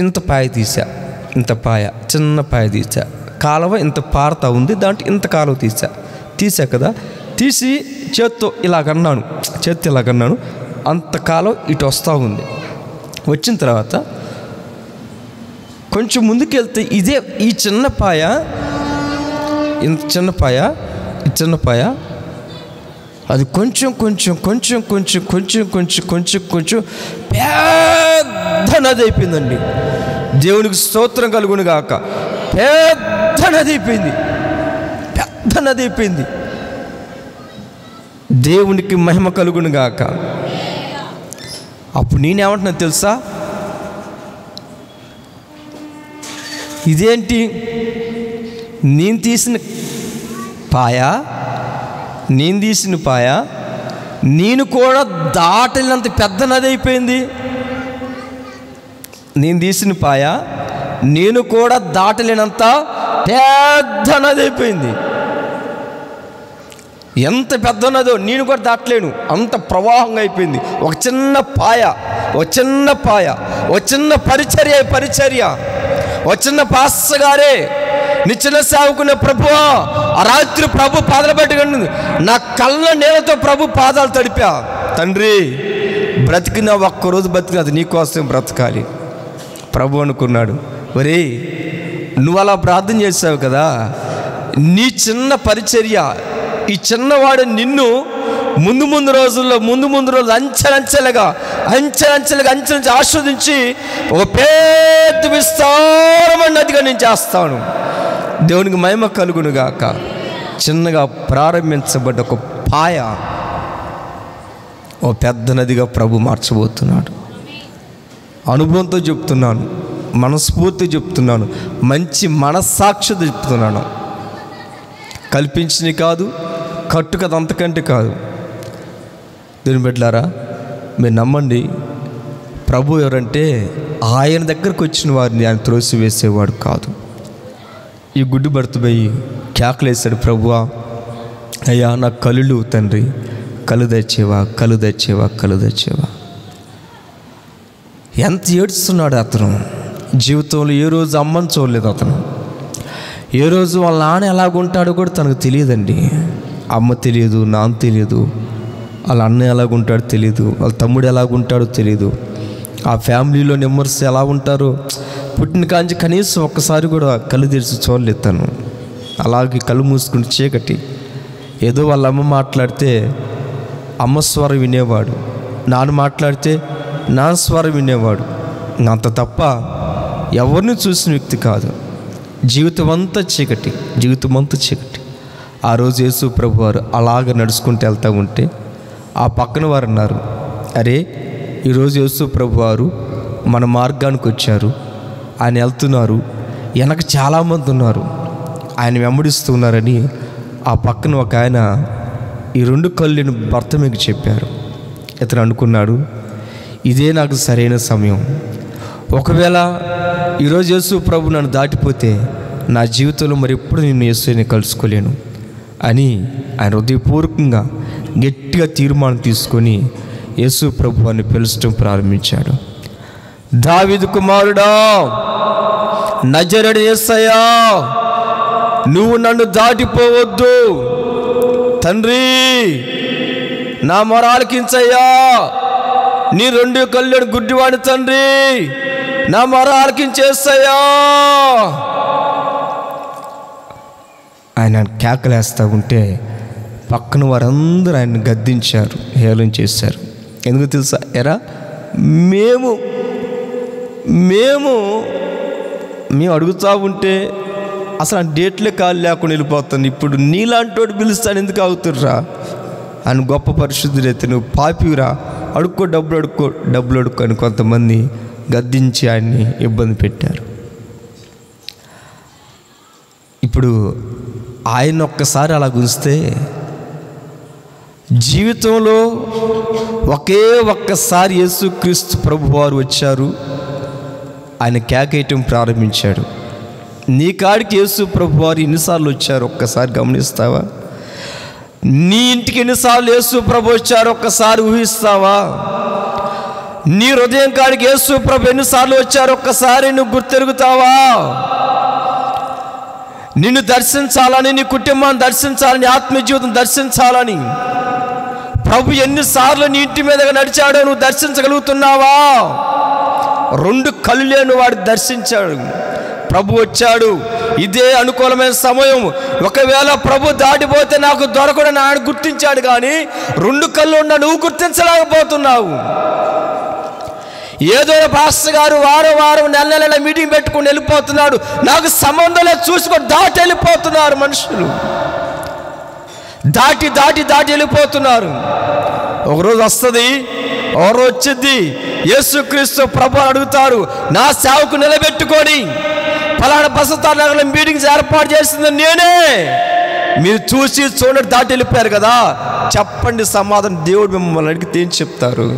ఇంత పాయ తీసా, చిన్న పాయ తీసా. కాలువ ఇంత పారుతా ఉంది, దాంట్లో ఇంత కాలువ తీసా కదా. తీసి చేత్తో ఇలాగన్నాను, అంత కాలువ ఇటు వస్తూ ఉంది. వచ్చిన తర్వాత కొంచెం ముందుకెళ్తే ఇదే ఈ చిన్న పాయ, ఇంత చిన్న పాయ అది కొంచెం పెద్ద నది అయిపోయిందండి. దేవునికి స్తోత్రం కలుగును గాక. పెద్ద నది అయిపోయింది. దేవునికి మహిమ కలుగును గాక. అప్పుడు నేనేమంటున్నా తెలుసా, ఇదేంటి నేను తీసిన పాయ నేను కూడా దాటలేనంత పెద్ద నది అయిపోయింది. నేను తీసిన పాయ నేను కూడా దాటలేనంత పెద్ద నది అయిపోయింది. ఎంత పెద్ద నదో నేను కూడా దాటలేను, అంత ప్రవాహంగా అయిపోయింది. ఒక చిన్న పరిచర్య ఒక చిన్న పాస్టర్ గారే నిచ్చెన సాగుకున్న ప్రభువా, ఆ రాత్రి ప్రభు పాదాలు పట్టుకుంది. నా కళ్ళ నీళ్ళతో ప్రభు పాదాలు తడిపా. తండ్రి, బ్రతికిన ఒక్కరోజు బ్రతికిన అది నీకోసం బ్రతకాలి. ప్రభు అనుకున్నాడు, ఒరే నువ్వు అలా ప్రార్థన చేసావు కదా, నీ చిన్న పరిచర్య, ఈ చిన్నవాడు నిన్ను ముందు రోజుల్లో అంచెలంచెలుగా ఆస్వాదించి ఒక పెద్ద విస్తారమైన నదిగా నేను చేస్తాను. దేవునికి మహిమ కలుగును గాక. చిన్నగా ప్రారంభించబడ్డ ఒక పాయ ఓ పెద్ద నదిగా ప్రభు మార్చబోతున్నాడు. అనుభవంతో చెప్తున్నాను, మనస్ఫూర్తిగా చెప్తున్నాను, మంచి మనస్సాక్షితో చెప్తున్నాను. కల్పించినవి కాదు, కట్టుకథ అంతకంటే కాదు. దీని బిడ్డలారా, మీరు నమ్మండి, ప్రభు ఎవరంటే ఆయన దగ్గరకు వచ్చిన వారిని ఆయన త్రోసివేసేవాడు కాదు. ఈ గుడ్డు భర్తపోయి కేకలేశాడు, ప్రభువా అయ్యా నా కళ్ళు తండ్రి, కళ్ళు తెచ్చేవా. ఎంత ఏడుస్తున్నాడు అతను. జీవితంలో ఏ రోజు అమ్మని చూడలేదు అతను. ఏ రోజు వాళ్ళ నాన్న ఎలాగుంటాడో కూడా తనకు తెలియదండి. అమ్మ తెలియదు, నాన్న తెలియదు, వాళ్ళ అన్న ఎలాగుంటాడో తెలియదు, వాళ్ళ తమ్ముడు ఎలాగుంటాడో తెలియదు, ఆ ఫ్యామిలీలో మెంబర్స్ ఎలా ఉంటారో పుట్టిన కాంచి కనీసం ఒక్కసారి కూడా కళ్ళు తెరిచి చూడలేదు తను. అలాగే కళ్ళు మూసుకుంటే చీకటి. ఏదో వాళ్ళ అమ్మ మాట్లాడితే అమ్మ స్వరం వినేవాడు, నాన్న మాట్లాడితే నా స్వరం వినేవాడు. అంత తప్ప ఎవరిని చూసిన వ్యక్తి కాదు. జీవితం అంతా చీకటి. ఆ రోజు యేసు ప్రభు వారు అలాగ నడుచుకుంటూ వెళ్తూ ఉంటే ఆ పక్కన వారు అన్నారు, అరే ఈరోజు యేసు ప్రభు వారు మన మార్గానికి వచ్చారు, ఆయన వెళ్తున్నారు, వెనక చాలామంది ఉన్నారు, ఆయన వెంబడిస్తున్నారని ఆ పక్కన ఒక ఆయన ఈ 2 కళ్ళుని భర్త మీకు చెప్పారు. ఇతను అనుకున్నాడు, ఇదే నాకు సరైన సమయం. ఒకవేళ ఈరోజు యేసు ప్రభు నన్ను దాటిపోతే నా జీవితంలో మరి ఎప్పుడు నేను యేసుని కలుసుకోలేను అని ఆయన హృదయపూర్వకంగా గట్టిగా తీర్మానం తీసుకొని యేసు ప్రభు అని పిలుచడం ప్రారంభించాడు. దావీదు కుమారుడా, నజరేయుడు యేసయ్యా, నువ్వు నన్ను దాటిపోవద్దు. తండ్రి, నా మొర ఆలకించయ్యా. నీ 2 కళ్ళుని గుడ్డివాడి తండ్రి, నా మొర ఆలకించేసయ్యా. ఆయన కేకలేస్తూ ఉంటే పక్కన వారందరూ ఆయన గద్దించారు, హేళన చేశారు. ఎందుకు తెలుసా? ఎరా మేము అడుగుతూ ఉంటే అసలు ఆ డేట్లే కాలు లేకుండా వెళ్ళిపోతాను. ఇప్పుడు నీలాంటి వాడు పిలుస్తాను, ఎందుకు అవుతుర్రా? ఆయన గొప్ప పరిశుద్ధుడైతే నువ్వు పాపిరా, డబ్బులు అడుక్కో అని కొంతమంది గద్దించి ఆయన్ని ఇబ్బంది పెట్టారు. ఇప్పుడు ఆయన ఒక్కసారి అలా గురిస్తే జీవితంలో ఒక్కసారి యేసుక్రీస్తు ప్రభువారు వచ్చారు, ఆయన కేకేయటం ప్రారంభించాడు. నీ కాడికి యేసు ప్రభువారు ఎన్నిసార్లు వచ్చారు ఒక్కసారి గమనిస్తావా? నీ ఇంటికి ఎన్నిసార్లు యేసు ప్రభు వచ్చారు ఒక్కసారి ఊహిస్తావా? నీ హృదయం కాడికి యేసు ప్రభు ఎన్నిసార్లు వచ్చారు ఒక్కసారి నువ్వు గుర్తెరుగుతావా? నిన్ను దర్శించాలని, నీ కుటుంబాన్ని దర్శించాలని, ఆత్మీయ జీవితం దర్శించాలని ప్రభు ఎన్నిసార్లు నీ ఇంటి మీదగా నడిచాడో నువ్వు దర్శించగలుగుతున్నావా? 2 కళ్ళు లేని వాడు దర్శించాడు. ప్రభు వచ్చాడు, ఇదే అనుకూలమైన సమయం. ఒకవేళ ప్రభు దాటిపోతే నాకు దొరకడని ఆయన గుర్తించాడు, కానీ 2 కళ్ళు ఉన్న నువ్వు గుర్తించలేకపోతున్నావు. ఏదో పాస్టర్ గారు వారం నెల మీటింగ్ పెట్టుకుని వెళ్ళిపోతున్నాడు, నాకు సంబంధం లేదు చూసుకొని దాటి వెళ్ళిపోతున్నారు. మనుషులు దాటి వెళ్ళిపోతున్నారు. ఒకరోజు వస్తుంది, ఒకరోజు వచ్చింది, యేసుక్రీస్తు ప్రభు అడుగుతారు, నా సేవకు నిలబెట్టుకొని ఫలానా బసతార్ నగర్లో మీటింగ్స్ ఏర్పాటు చేసింది నేనే, మీరు చూడండి దాటి వెళ్ళిపోయారు కదా, చెప్పండి సమాధానం. దేవుడు మిమ్మల్ని అడిగితే ఏం చెప్తారు?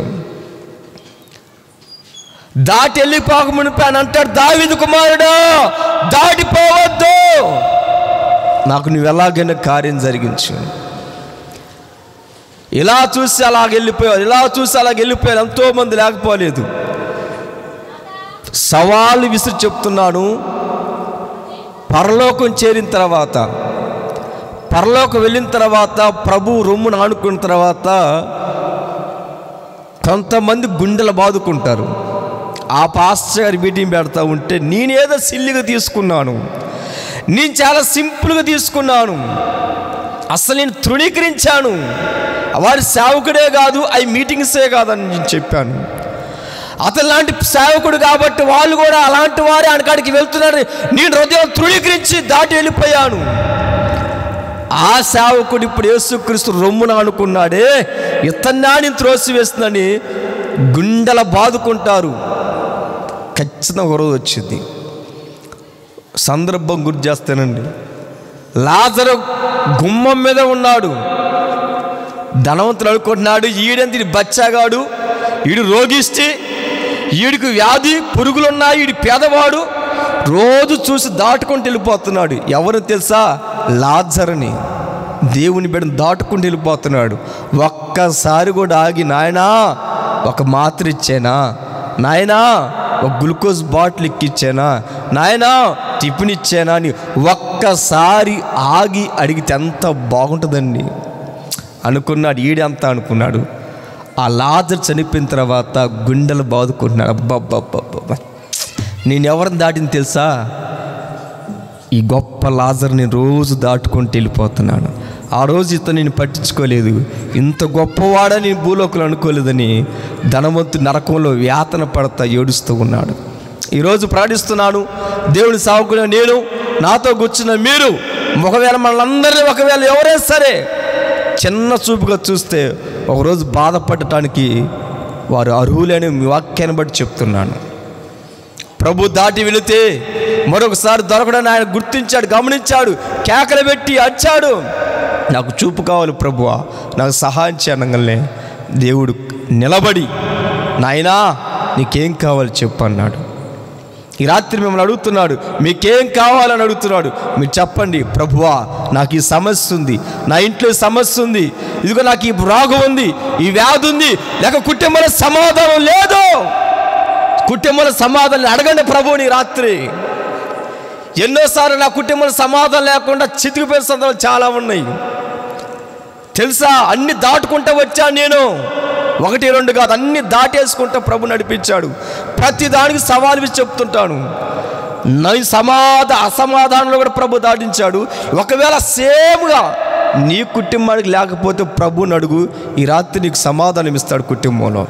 దాటి వెళ్ళిపోక మునిపాను అంటాడు, దావీదు కుమారుడా దాటిపోవద్దు, నాకు నువ్వు ఎలాగైనా కార్యం జరిగించు. ఇలా చూసి అలాగ వెళ్ళిపోయారు, ఎంతోమంది లేకపోలేదు. సవాళ్ళు విసిరి చెప్తున్నాను, పరలోకం చేరిన తర్వాత, పరలోకం వెళ్ళిన తర్వాత, ప్రభు రొమ్మును ఆనుకున్న తర్వాత కొంతమంది గుండెలు బాదుకుంటారు. ఆ పాస్టర్ గారి మీటింగ్ పెడతా ఉంటే నేనేదో సిల్లిగా తీసుకున్నాను, నేను చాలా సింపుల్గా తీసుకున్నాను, అసలు నేను తృణీకరించాను. వారి సేవకుడే కాదు, అవి మీటింగ్సే కాదని నేను చెప్పాను. అతను లాంటి సేవకుడు కాబట్టి వాళ్ళు కూడా అలాంటి వారే ఆయనకాడికి వెళ్తున్నారు. నేను హృదయం తృణీకరించి దాటి వెళ్ళిపోయాను. ఆ సేవకుడు ఇప్పుడు యేసుక్రీస్తు రొమ్మున అనుకున్నాడే, ఇతన్నా నేను త్రోసివేస్తుందని గుండెల బాదుకుంటారు. ఖచ్చితంగా ఒకరోజు వచ్చింది. సందర్భం గుర్తు చేస్తానండి. లాజరు గుమ్మం మీద ఉన్నాడు. ధనవంతులు అనుకుంటున్నాడు, ఈడెంత బచ్చాగాడు, ఈడు రోగిష్టి, ఈడికి వ్యాధి పురుగులున్నాయి, ఈడు పేదవాడు, రోజు చూసి దాటుకుంటూ వెళ్ళిపోతున్నాడు. ఎవరు తెలుసా? లాజరుని, దేవుని బిడ్డను దాటుకుంటూ వెళ్ళిపోతున్నాడు. ఒక్కసారి కూడా ఆగి, నాయనా ఒక మాత్ర ఇచ్చేనా, నాయనా ఒక గ్లూకోజ్ బాటిల్ ఎక్కిచ్చానా, నాయనా టిఫిన్ ఇచ్చానా అని ఒక్కసారి ఆగి అడిగితే ఎంత బాగుంటుందండి అనుకున్నాడు. ఈడంతా అనుకున్నాడు. ఆ లాజరు చనిపోయిన తర్వాత గుండెలు బాదుకుంటున్నాడు. అబ్బబ్బబ్బబ్బ, నేను ఎవరిని దాటిని తెలుసా? ఈ గొప్ప లాజరు నేను రోజు దాటుకుంటూ వెళ్ళిపోతున్నాను. ఆ రోజు ఇతను నేను పట్టించుకోలేదు, ఇంత గొప్పవాడని నేను భూలోకులు అనుకోలేదని ధనవంతుడు నరకంలో యాతన పడతా ఏడుస్తూ ఉన్నాడు. ఈరోజు ప్రార్థిస్తున్నాను, దేవుని సేవకుడు నేను, నాతో కూర్చున్న మీరు, ఒకవేళ మనందరినీ ఒకవేళ ఎవరైనా సరే చిన్న చూపుగా చూస్తే ఒకరోజు బాధపడటానికి వారు అర్హులేని మీ వాక్యాన్ని బట్టి చెప్తున్నాను. ప్రభు దాటి వెళితే మరొకసారి దొరకడని ఆయన గుర్తించాడు, గమనించాడు, కేకలు పెట్టి అరిచాడు. నాకు చూపు కావాలి ప్రభువా, నాకు సహాయం చేయనగానే దేవుడు నిలబడి నాయనా నీకేం కావాలి చెప్పు అన్నాడు. ఈ రాత్రి మిమ్మల్ని అడుగుతున్నాడు, మీకేం కావాలని అడుగుతున్నాడు. మీరు చెప్పండి, ప్రభువా నాకు ఈ సమస్య ఉంది, నా ఇంట్లో సమస్య ఉంది, ఇదిగో నాకు ఈ రోగం ఉంది, ఈ వ్యాధి ఉంది, లేక కుటుంబంలో సమాధానం లేదు. కుటుంబంలో సమాధానం అడగండి ప్రభువుని. రాత్రి ఎన్నోసార్లు నా కుటుంబంలో సమాధానం లేకుండా చితికిపోయిన సందర్భాలు చాలా ఉన్నాయి తెలుసా. అన్ని దాటుకుంటూ వచ్చాను నేను, 1, 2 కాదు, అన్ని దాటేసుకుంటూ ప్రభు నడిపించాడు. ప్రతి దానికి సవాలు ఇచ్చి చెప్తుంటాను. అసమాధానంలో కూడా ప్రభు దాటించాడు. ఒకవేళ సేమ్గా నీ కుటుంబానికి లేకపోతే ప్రభుని అడుగు, ఈ రాత్రి నీకు సమాధానం ఇస్తాడు కుటుంబంలో.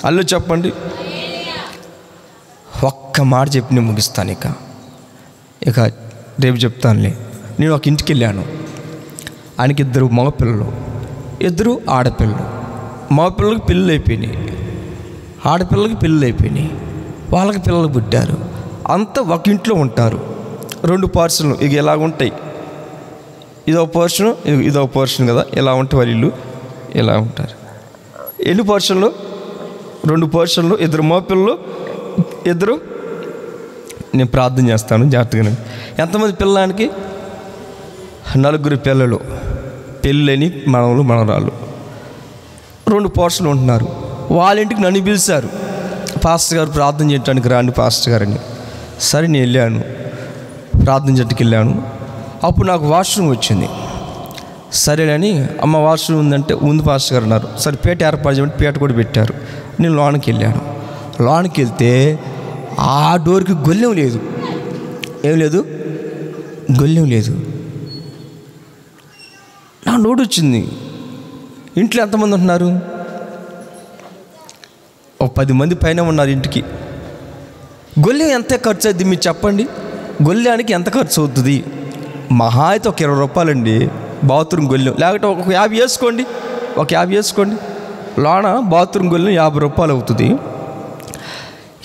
అల్లు చెప్పండి. ఒక్క మాట చెప్పి నేను ముగిస్తాను. ఇక రేపు చెప్తానులే. నేను ఒక ఇంటికి వెళ్ళాను. ఆయనకి 2 మగపిల్లలు, 2 ఆడపిల్లలు. మగపిల్లలకి పిల్లలు అయిపోయినాయి, ఆడపిల్లలకి పిల్లలు అయిపోయినాయి, వాళ్ళకి పిల్లలు పుట్టారు. అంతా ఒక ఇంట్లో ఉంటారు. 2 పోర్షన్లు ఇక ఇలా ఉంటాయి. ఇదో పోర్షను, ఇదో పోర్షన్ కదా, ఇలా ఉంటే వాళ్ళ ఇల్లు ఇలా ఉంటారు. ఎన్ని పోర్షన్లు? 2 పోర్షన్లు, 2 మగపిల్లలు, 2. నేను ప్రార్థన చేస్తాను జాగ్రత్తగా. ఎంతమంది పిల్లలకి? 4 పిల్లలు, పెళ్ళని మనవలు మనవరాళ్ళు. 2 పోర్షన్లు ఉంటున్నారు. వాళ్ళ ఇంటికి నన్ను పిలిచారు, పాస్టర్ గారు ప్రార్థన చేయడానికి రాండి పాస్టర్ గారని. సరే నేను వెళ్ళాను, ప్రార్థన చేయడానికి వెళ్ళాను. అప్పుడు నాకు వాష్రూమ్ వచ్చింది. సరేనని అమ్మ వాష్రూమ్ ఉందంటే ఉంది పాస్టర్ గారు అన్నారు. సరే పేట ఏర్పాటు చేయమంటే పేట కూడా పెట్టారు. నేను లోనికి వెళ్ళాను. లోనికి వెళ్తే ఆ డోర్కి గొల్లెం లేదు. ఏం లేదు, గొల్లెం లేదు. నా నోటు వచ్చింది. ఇంట్లో ఎంతమంది ఉంటున్నారు? ఒక 10 మంది పైన ఉన్నారు ఇంటికి. గొల్లెం ఎంత ఖర్చు అవుతుంది మీరు చెప్పండి? గొల్లెనికి ఎంత ఖర్చు అవుతుంది? మహా అయితే ఒక 20 రూపాయలండి బాత్రూమ్ గొల్లెం. లేకపోతే ఒక 50 వేసుకోండి, ఒక 50 వేసుకోండి. లోన బాత్రూమ్ గొల్లెం 50 రూపాయలు అవుతుంది.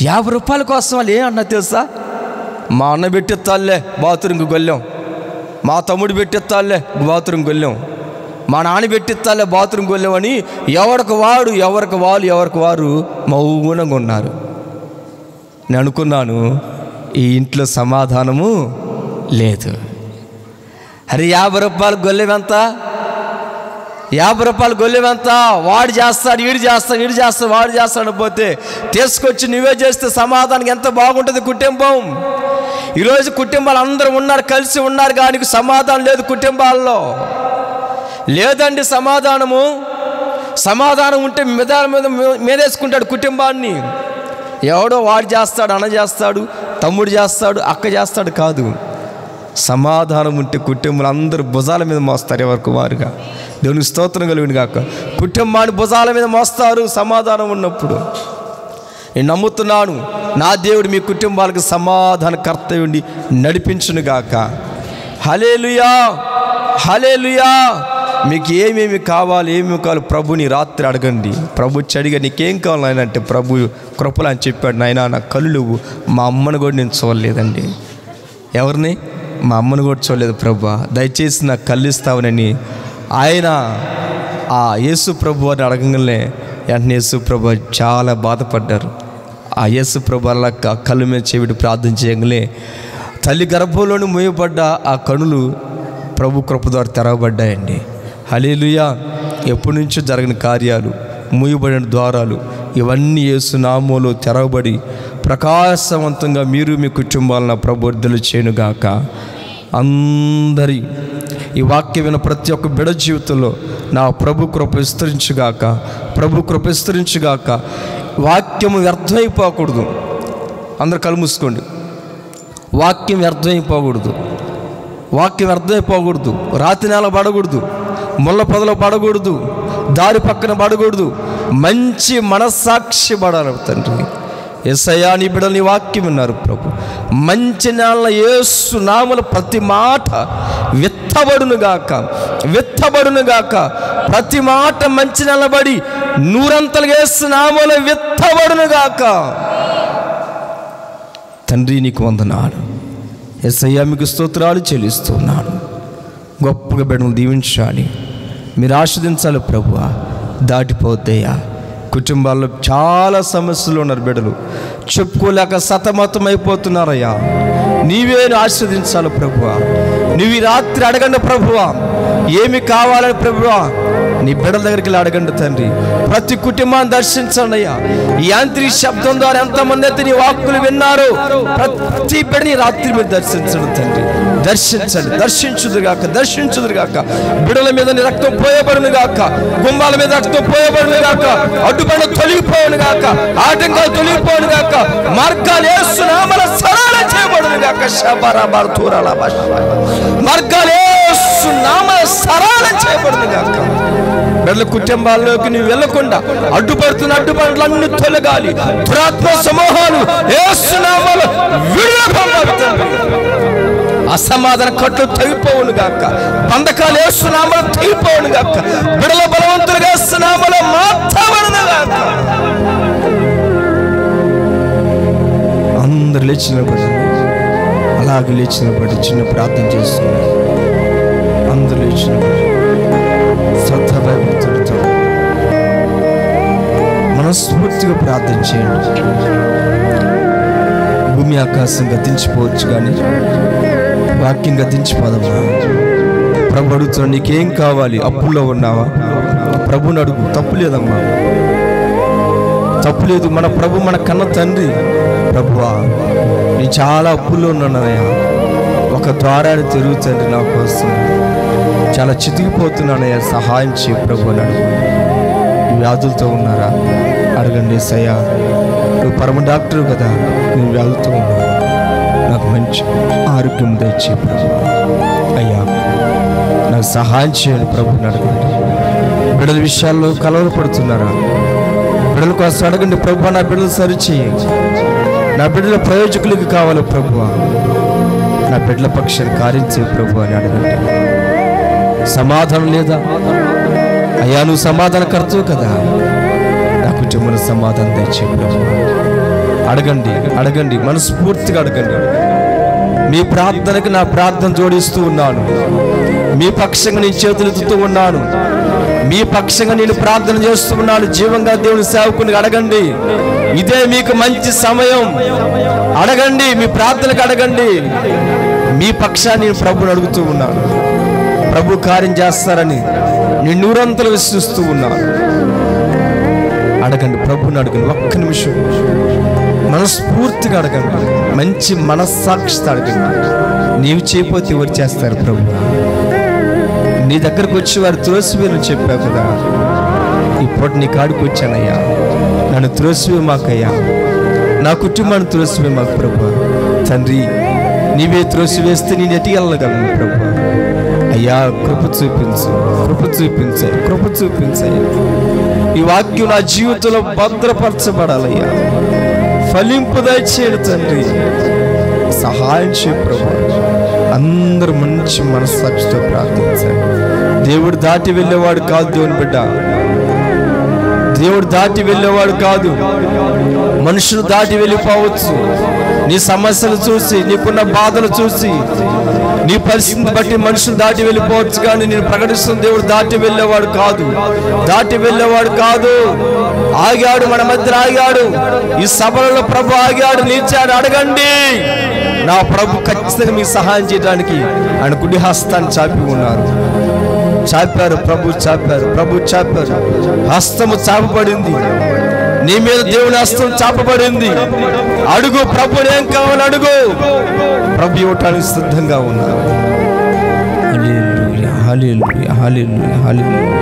50 రూపాయల కోసం వాళ్ళు ఏమన్నా తెలుసా? మా అన్న పెట్టిస్తాలే బాత్రూమ్కి గొల్లెం, మా తమ్ముడు పెట్టిస్తాలే బాత్రూమ్ గొల్లెం, మా నాన్న పెట్టిస్తాలే బాత్రూమ్ గొల్లెం అని ఎవరికి వారు మౌనంగా ఉన్నారు. నేను అనుకున్నాను, ఈ ఇంట్లో సమాధానము లేదు. అరే 50 రూపాయల గొల్లెం ఎంత? 50 రూపాయల గొల్లెం ఎంత? వాడు చేస్తాడు, వీడు చేస్తాడు, వాడు చేస్తాడు పోతే తీసుకొచ్చి నువ్వే చేస్తే సమాధానం ఎంత బాగుంటుంది కుటుంబం. ఈరోజు కుటుంబాలు అందరూ ఉన్నారు, కలిసి ఉన్నారు, కానీ సమాధానం లేదు కుటుంబాల్లో. లేదండి సమాధానము. సమాధానం ఉంటే మీదేసుకుంటాడు కుటుంబాన్ని. ఎవడో వాడు చేస్తాడు, అన్న చేస్తాడు, తమ్ముడు చేస్తాడు, అక్క చేస్తాడు కాదు. సమాధానం ఉంటే కుటుంబాలు అందరూ భుజాల మీద మోస్తారు ఎవరికి వారుగా. దేవునికి స్తోత్రం కలుగును గాక. కుటుంబాన్ని భుజాల మీద మోస్తారు సమాధానం ఉన్నప్పుడు. నేను నమ్ముతున్నాను, నా దేవుడు మీ కుటుంబాలకు సమాధాన కర్తవ్యుండి నడిపించును గాక. హల్లెలూయా, హల్లెలూయా. మీకు ఏమేమి కావాలి ప్రభుని రాత్రి అడగండి. ప్రభు అడిగా నీకేం కావాలి ఆయన అంటే ప్రభు కృపలు అని చెప్పాడు. నాయన నా కళ్ళు మా అమ్మను కూడా నేను చూడలేదండి. ఎవరిని? మా అమ్మను కూడా చూడలేదు ప్రభు, దయచేసి నాకు కళ్ళు ఇస్తావనని ఆయన ఆ యేసు ప్రభు అని అడగంగానే వెంటనే యేసు ప్రభు చాలా బాధపడ్డారు. ఆ యేసు ప్రభు అలా కళ్ళు మీద చెవిటి ప్రార్థన చేయగానే తల్లి గర్భంలోని మూయబడ్డ ఆ కనులు ప్రభు కృప ద్వారా తెరవబడ్డాయండి. హల్లెలూయా. ఎప్పటి నుంచో జరిగిన కార్యాలు, మూయబడిన ద్వారాలు ఇవన్నీ యేసు నామములో తెరవబడి ప్రకాశవంతంగా మీరు మీ కుటుంబాలను ప్రభు వర్ధలు చేయనుగాక. అందరి ఈ వాక్యం విన్న ప్రతి ఒక్క బిడ్డ జీవితంలో నా ప్రభు కృప విస్తరించుగాక, ప్రభు కృప విస్తరించుగాక. వాక్యము వ్యర్థమైపోకూడదు. అందరు కళ్ళు మూసుకోండి. వాక్యం వ్యర్థమైపోకూడదు, వాక్యం వ్యర్థమైపోకూడదు. రాతి నేల పడకూడదు, ముళ్ళ పొదలో పడకూడదు, దారి పక్కన పడకూడదు. మంచి మనస్సాక్షి పడాలి తండ్రి. యేసయ్యా నీ బిడ్డలు నీ వాక్యం విన్నారు ప్రభు. మంచి నేల యేసు నామమున ప్రతి మాట విత్తబడునుగాక, విత్తబడునుగాక. ప్రతి మాట మంచి నిలబడి 100 యేసు నామమున విత్తబడునుగాక. తండ్రి నీకు వందనాలు. యేసయ్యా మీకు స్తోత్రాలు చెల్లిస్తున్నాను. గొప్పగా బిడ్డలు దీవించాలి, మీరు ఆస్వాదించాలి ప్రభువా. దాటిపోతాయా కుటుంబాల్లో చాలా సమస్యలు ఉన్నారు, బిడ్డలు చెప్పుకోలేక సతమతం అయిపోతున్నారయ్యా. నీవే ఆస్వాదించాలి ప్రభువా. నువ్వు ఈ రాత్రి అడగండి ప్రభువా, ఏమి కావాలని ప్రభువా నీ బిడ్డల దగ్గరికి వెళ్ళి అడగండి తండ్రి. ప్రతి కుటుంబాన్ని దర్శించండి అయ్యా. ఈ యాంత్రిక శబ్దం ద్వారా ఎంతమంది అయితే నీ వాక్కులు విన్నారు, ప్రతి బిడ్డని రాత్రి మీరు దర్శించండి తండ్రి. దర్శించండి, దర్శించుదురుగాక, దర్శించుదురుగాక. బిడ్డల మీద నీ రక్తం పోయబడును గాక, గుమ్మాల మీద రక్తం పోయబడును గాక, అడ్డుపడ తొలగిపోవును గాక, ఆటంకాలు తొలగిపోవును గాక, మార్గాలు యేసు నామమున సరళ చేయబడును గాక. శబరబర్ తూరల భాష మార్గాలు యేసు నామమున సరళ చేయబడును గాక. బిడ్డల కుటుంబాల్లోకి నువ్వు వెళ్ళకుండా అడ్డుపడుతున్న అడ్డుపడులన్నీ తొలగాలి. దురాత్మ సమూహాలు యేసు నామమున విడుదల పొందాలి. అసమాధాన కట్లు తెగిపోవును గాక, బంధకాలు యేసు నామమున తెగిపోవును గాక. బిడ్డల బలవంతులుగా యేసు నామమున మార్చబడును గాక. అందరు లేచినప్పుడు అలాగే లేచినప్పుడు చిన్న ప్రార్థన చేస్తున్నారు. అందరు లేచినప్పుడు శ్రద్ధభక్తులతో మనస్ఫూర్తిగా ప్రార్థన చేయండి. భూమి ఆకాశం గతించిపోవచ్చు కానీ వాక్యం గతించిపోదమ్మా. ప్రభు అడుగుతున్నాడు, నీకేం కావాలి? అప్పుల్లో ఉన్నావా? ప్రభుని అడుగు, తప్పు లేదమ్మా, తప్పు లేదు. మన ప్రభు మన కన్న తండ్రి. ప్రభువా నేను చాలా అప్పుల్లో ఉన్నానయ్యా, ఒక ద్వారాన్ని తిరుగుతండి నా కోసం, చాలా చితికిపోతున్నానయ్యా, సహాయం చేయ ప్రభు అని అడుగు. వ్యాధులతో ఉన్నారా? అడగండి. సయ్యా నువ్వు పరమ డాక్టర్ కదా, నేను వ్యాధులతో ఉన్నాను, నాకు మంచి ఆరోగ్యం దయచే ప్రభు. అయ్యా నాకు సహాయం చేయండి ప్రభుని అడగండి. బిడ్డల విషయాల్లో కలవరపడుతున్నారా? బిడ్డల కోసం అడగండి. ప్రభు నా బిడ్డలు సరిచేయండి, నా బిడ్డల ప్రయోజకులకు కావాలి ప్రభువా, నా బిడ్డల పక్షాన్ని కార్యం చేయ ప్రభు అని అడగండి. సమాధానం లేదా? అయ్యా నువ్వు సమాధానకర్తవు కదా, నా కుటుంబంలో సమాధానం దయచే ప్రభు. అడగండి, అడగండి, మనస్ఫూర్తిగా అడగండి. మీ ప్రార్థనకు నా ప్రార్థన జోడిస్తూ ఉన్నాను, మీ పక్షంగా నేను చేతులు ఎత్తుతూ ఉన్నాను, మీ పక్షంగా నేను ప్రార్థన చేస్తూ ఉన్నాను. జీవంగా దేవుని సేవకుని అడగండి, ఇదే మీకు మంచి సమయం. అడగండి, మీ ప్రార్థనకు అడగండి. మీ పక్షాన్ని నేను ప్రభుని అడుగుతూ ఉన్నాను, ప్రభు కార్యం చేస్తారని నేను నూరంతలు విశ్వసిస్తూ ఉన్నాను. అడగండి, ప్రభుని అడగండి. ఒక్క నిమిషం మనస్ఫూర్తిగా అడగండి, మంచి మనస్సాక్షితో అడగండి. నీవు చేయకపోతే ఎవరు చేస్తారు ప్రభు? నీ దగ్గరకు వచ్చి వారు త్రోసివేయని చెప్పావు కదా, ఇప్పుడు నీ కాడికి వచ్చానయ్యా, నన్ను త్రోసివే మాకయ్యా, నా కుటుంబాన్ని త్రోసివే మాకు ప్రభు. తండ్రి నీవే త్రోసివేస్తే నేను ఎటు వెళ్ళగలను ప్రభు. అయ్యా కృప చూపించు, కృప చూపించాయి, కృప చూపించాయి. ఈ వాక్యం నా జీవితంలో భద్రపరచబడాలయ్యా, ఫలింపు దయచేయండి తండ్రి, సహాయం చేయ ప్రభు. అందరూ మంచి మనస్సాక్షితో ప్రార్థించండి. దేవుడు దాటి వెళ్ళేవాడు కాదు దేవుని బిడ్డ, దేవుడు దాటి వెళ్ళేవాడు కాదు. మనుషులు దాటి వెళ్ళిపోవచ్చు. నీ సమస్యలు చూసి, నీకున్న బాధలు చూసి, నీ పరిస్థితిని బట్టి మనుషులు దాటి వెళ్ళిపోవచ్చు, కానీ నేను ప్రకటిస్తున్న దేవుడు దాటి వెళ్ళేవాడు కాదు, దాటి వెళ్ళేవాడు కాదు. ఆగాడు, మన మధ్య ఆగాడు. ఈ సభలలో ప్రభు ఆగాడు, నిలిచాడు. అడగండి, నా ప్రభు ఖచ్చితంగా మీకు సహాయం చేయడానికి ఆయన కుడి హస్తాన్ని చాపి ఉన్నారు. చాపారు ప్రభు, చాపారు ప్రభు, చాపారు. హస్తము చాపబడింది, నీ మీద దేవుని హస్తం చాపబడింది. అడుగు, ప్రభు ఏం కావాలి అడుగు, ప్రభు ఇవ్వటానికి సిద్ధంగా ఉన్నారు. హల్లెలూయా, హల్లెలూయా, హల్లెలూయా, హల్లెలూయా,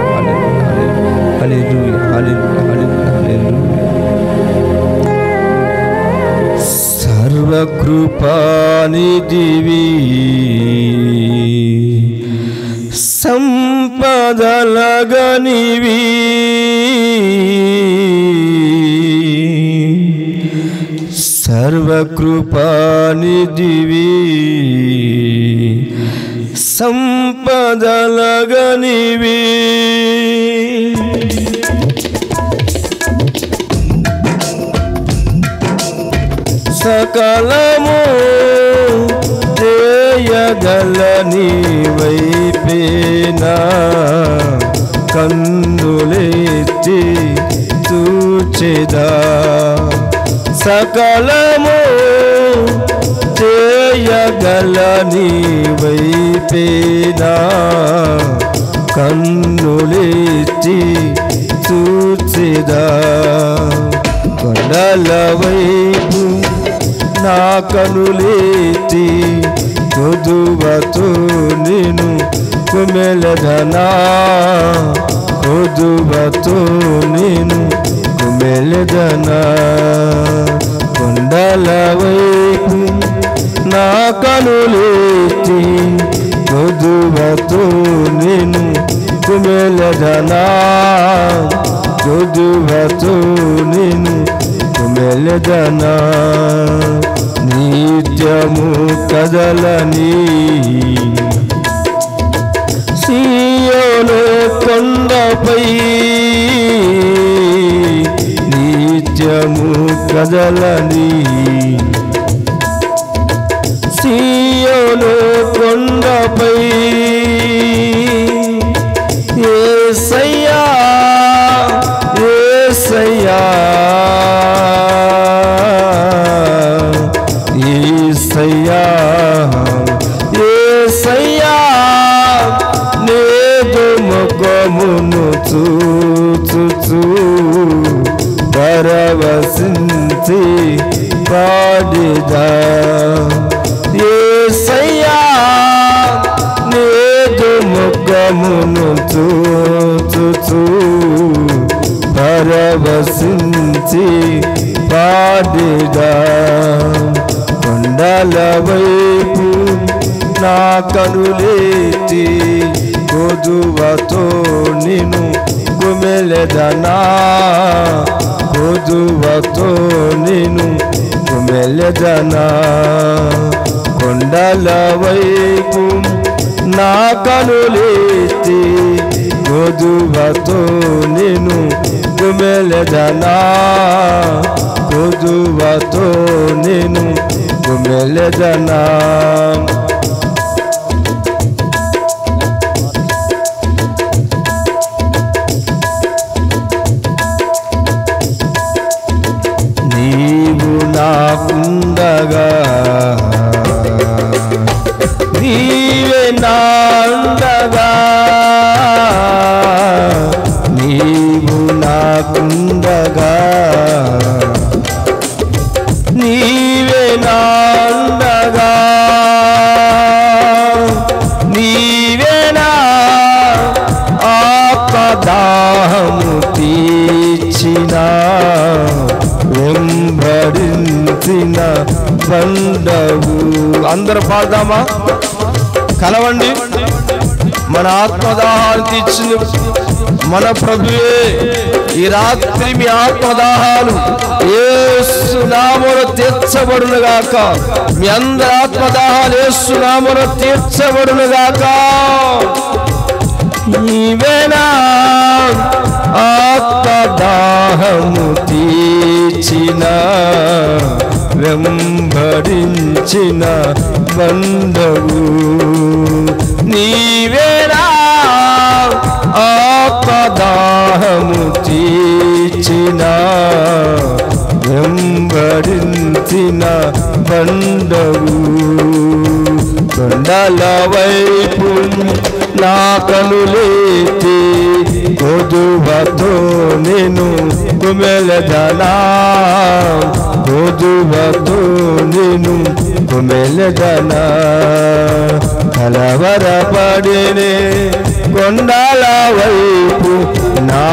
హల్లెలూయా, హల్లెలూయా, హల్లెలూయా. సర్వకృపానిధివి, సంపదలగనివి, సర్వకృపానిధివి, సంపదలగనివి. సకలము చేయగల నీ వైపే వైపేనా కన్నులెత్తి చూచెదా సకలము చేయగల నీ వైపేనా కన్నులెత్తి చూచెదా కొండల వైపు నా కనులెత్తి కొదువతో నేను కుమెలదనా కొదువతో నేను కుమెలదనా కొండల వైపు నా కనులెత్తి కొదువతో నేను కుమెలదనా కొదువతో నేను కుమెలదనా నిత్యము కదలని సీయోను కొండపై నిత్యము కదలని సీయోను కొండపై యేసయ్యా యేసయ్యా యేసయ్యా యేసయ్యా నేదు ముఖమును చూచుచు పరవశించి పాడిదా యేసయ్యా నేదు ముఖమును చూచుచు పరవశించి పాడిదా కొండల వైపు నా కనులెత్తి కొదువతో నిన్ను కుమెలెదనా కొదువతో నిన్ను కుమెలెదనా కొండల వైపు నా కనులెత్తి కొదువతో నిన్ను కుమెలెదనా కొదువతో నిన్ను కుమెలెదనా నీవు నాకుండగా నీవే నాండగా నీవు నాకుండగా నీవే నాండగా నీవే నా ఆపదాహము తీర్చిన వెంబడించిన బండవు అందరూ పాడదామా కలవండి మన ఆత్మదాహాలు తీర్చిన మన ప్రభువే ఈ రాత్రి మీ ఆత్మదాహాలు యేసు నామమున తీర్చబడును గాక మీ అందరి ఆత్మదాహాలు యేసు నామమున తీర్చబడును గాక నీవేనా ఆత్మదాహము తీర్చిన వెంబడించిన బండవు నీవేనా ఆపదాహము తీర్చిన వెంబడించిన బండవు కొండల వైపు నా కనులెత్తి కొదువతో నేను కుమెలెదనా కొదువతో నేను కుమెలెదనా కలవరపడినే కొండల వైపు నా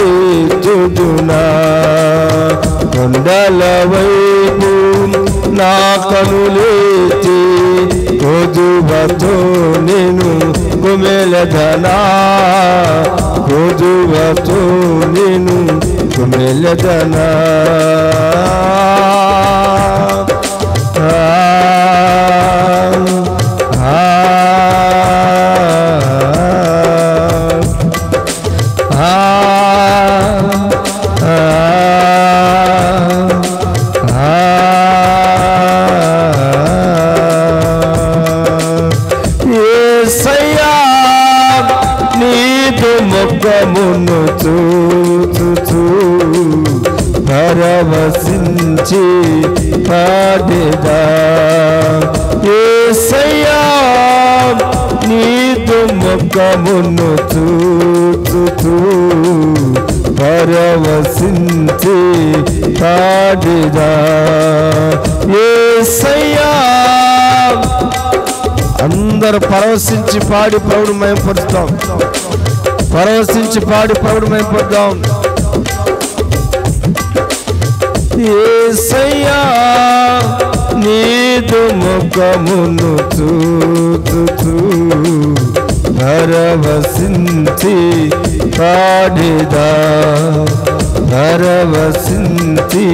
కన్నులెత్తుదునా కొండల వైపు నా కనులెత్తి కొదువతో నేను కుమెలెదనా కొదువతో నేను కుమెలెదనా పరవశించి పాడేదా యేసయ్యా నీదు ముఖమును చూచుచూ పరవశించి పాడేదా యేసయ్యా. అందరూ పరవశించి పాడి ప్రభువును మహిమపరుస్తాం. పరవశించి పాడి ప్రభువును మహిమపరుద్దాం. యేసయ్యా నీదు ముఖమును చూచుచూ పరవశించి పాడేదా పరవశించి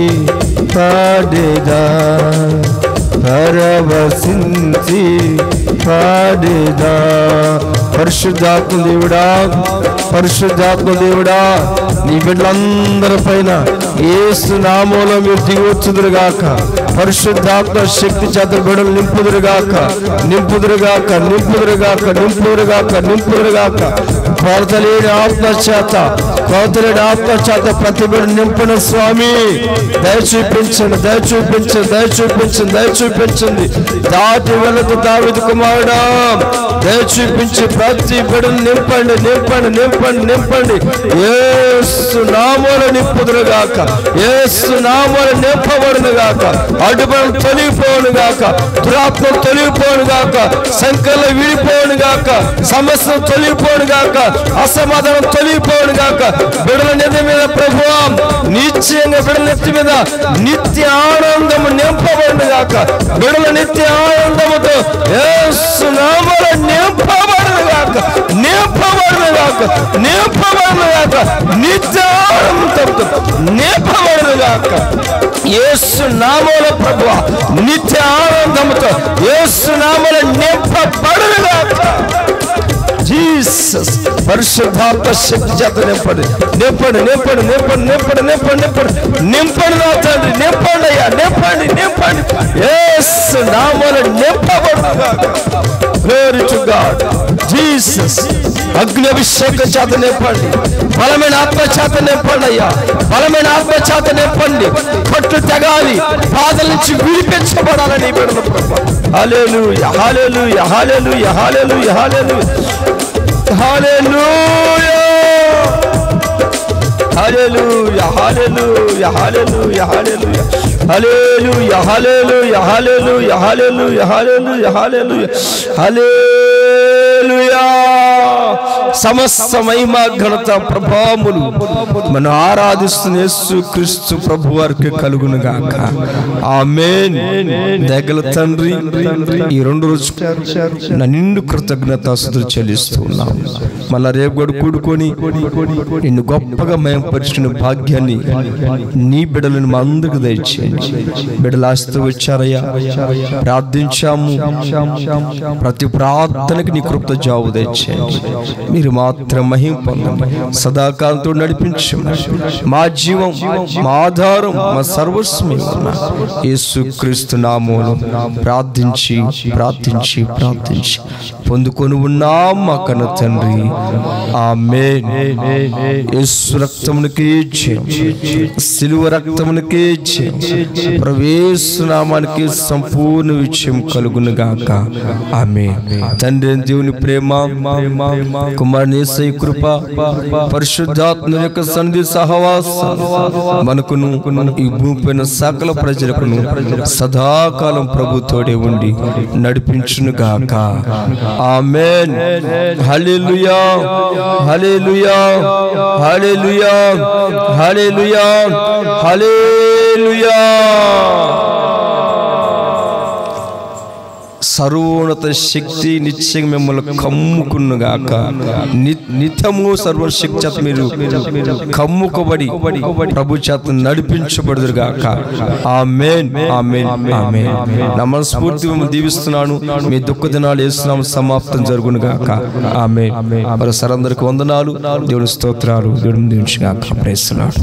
పాడేదా పరవశించి పాడేదా. పరిశుద్ధాత్మ దేవుడా, పరిశుద్ధాత్మ దేవుడా, నీ బిడ్డలందరి పైన యేసు నామములో మీరు దిగొచ్చుదురుగాక. పరిశుద్ధాత్మ శక్తి చేత బిడ్డలు నింపుదురుగాక, నింపుదురుగాక, నింపుదురుగాక, నింపుదురుగాక, నింపుదురుగాక. కొరతలేని ఆత్మ చేత, కొరతలేని ఆత్మ చేత ప్రతి బిడ్డ నింపిన స్వామి దయ చూపించండి, దయ చూపించండి, దయ చూపించండి, దయ చూపించండి. దాటి వెళ్ళదు దావీదు కుమారుడా, దయ చూపించి ప్రతి బిడ్డను నింపండి, నింపండి, నింపండి, నింపండి. యేసు నామములో నింపుదురుగాక, యేసు నామములో నింపబడునుగాక. అడ్డుపడం తొలగిపోవునుగాక, దురాత్మ తొలగిపోవునుగాక, సంకల్లు విడిపోవునుగాక, సమస్యలు తొలగిపోవునుగాక, అసమాధానం తొలగిపోవునుగాక. బిడ్డల నెత్తి మీద ప్రభువా నిశ్చయంగా బిడ్డల నెత్తి మీద నిత్య ఆనందము నింపబడునుగాక. బిడ్డల నిత్య ఆనందముతో యేసు నామములో నింపబడునుగాక, నింపబడునుగాక, నింపబడునుగాక, నిత్య ఆనందంతో నింపబడునుగాక. యేసు నామములో ప్రభువా నిత్య ఆనందముతో యేసు నామములో నింపబడునుగాక. జీసస్ పరిశుద్ధాత్మ శక్తి చేత నింపండి, నింపండి, నింపండి, నింపండి, నింపండి, నింపండి, నింపండి, నింపండి నా తండ్రి, నింపండి అయ్యా, నింపండి, నింపండి. యేసు నామములో నింపబడునుగాక. Glory to God. జీసస్ అగ్ని అభిషేకం చేత నింపండి, బలమైన ఆత్మ చేత నింపండి అయ్యా, బలమైన ఆత్మ చేత నింపండి. పట్టు తెగాలి, బాధల నుంచి విడిపించబడాలని బిడ్డల ప్రభువా. హల్లెలూయా, హల్లెలూయా, హల్లెలూయా, హల్లెలూయా, హల్లెలూయా, హల్లెలూయా, హల్లెలూయా, హల్లెలూయా, హల్లెలూయా, హల్లెలూయా, హల్లెలూయా, హల్లెలూయా, హల్లెలూయా, హల్లెలూయా, హల్లెలూయా, హల్లెలూయా, హల్లెలూయా. సమస్త మహిమ ఘనత ప్రభావములు మనం ఆరాధిస్తున్న యేసు క్రీస్తు ప్రభు వారికి కలుగును గాక. ఆమేన్. దయగల తండ్రి, ఈ 2 రోజులు నా నిండు కృతజ్ఞతాస్తుతులు చెల్లిస్తున్నాం. మళ్ళా రేపు కూడా కూడుకొని నిన్ను గొప్పగా మహిమపరిచిన భాగ్యాన్ని నీ బిడ్డలను మా అందరికి దయచేయండి. బిడ్డలు ఆశతో వచ్చారయ్యా, ప్రార్థించాము. ప్రతి ప్రార్థనకి నీ కృపతో జవాబు దయచేయండి. మీరు మాత్రం మహిమ పొందండి, సదాకాలంతో నడిపించండి. మా జీవం, మా ఆధారం, మా సర్వస్వమే ఉన్న యేసుక్రీస్తు నామములో ప్రార్థించి ప్రార్థించి ప్రార్థించి పొందుకొని ఉన్నాం మా కన్న తండ్రి. ఆమేన్. యేసు రక్తమునకే జయం, సిలువ రక్తమునకే జయం. యేసు నామానికి సంపూర్ణ విజయం కలుగును గాక. ఆమేన్. తండ్రి దేవుని ప్రేమ, కుమారుని యేసయ్య కృప, పరిశుద్ధాత్మ యొక్క సన్నిధి సహవాసం మనకును ఈ భూమిపైన సకల ప్రజలకును సదాకాలం ప్రభుతోడే ఉండి నడిపించును గాక. ఆమేన్. హల్లెలూయా, హల్లెలూయా, హల్లెలూయా, హల్లెలూయా, హల్లెలూయా. సర్వోన్నత శక్తి నిత్యంగా మిమ్మల్ని కమ్ముకునుగాక. నిత్యము సర్వశక్తి చేత మీరు కమ్ముకోబడి ప్రభు చేత నడిపించబడుదురుగాక. ఆమేన్, ఆమేన్, ఆమేన్. నా మనస్ఫూర్తిగా మిమ్మల్ని దీవిస్తున్నాను. మీ దుఃఖ దినాలు యేసునామములో సమాప్తం జరుగునుగాక. ఆమేన్. మరి సరందరికి వందనాలు, దేవుని స్తోత్రాలు. దేవుని దీవించుగాక. Praise the lord.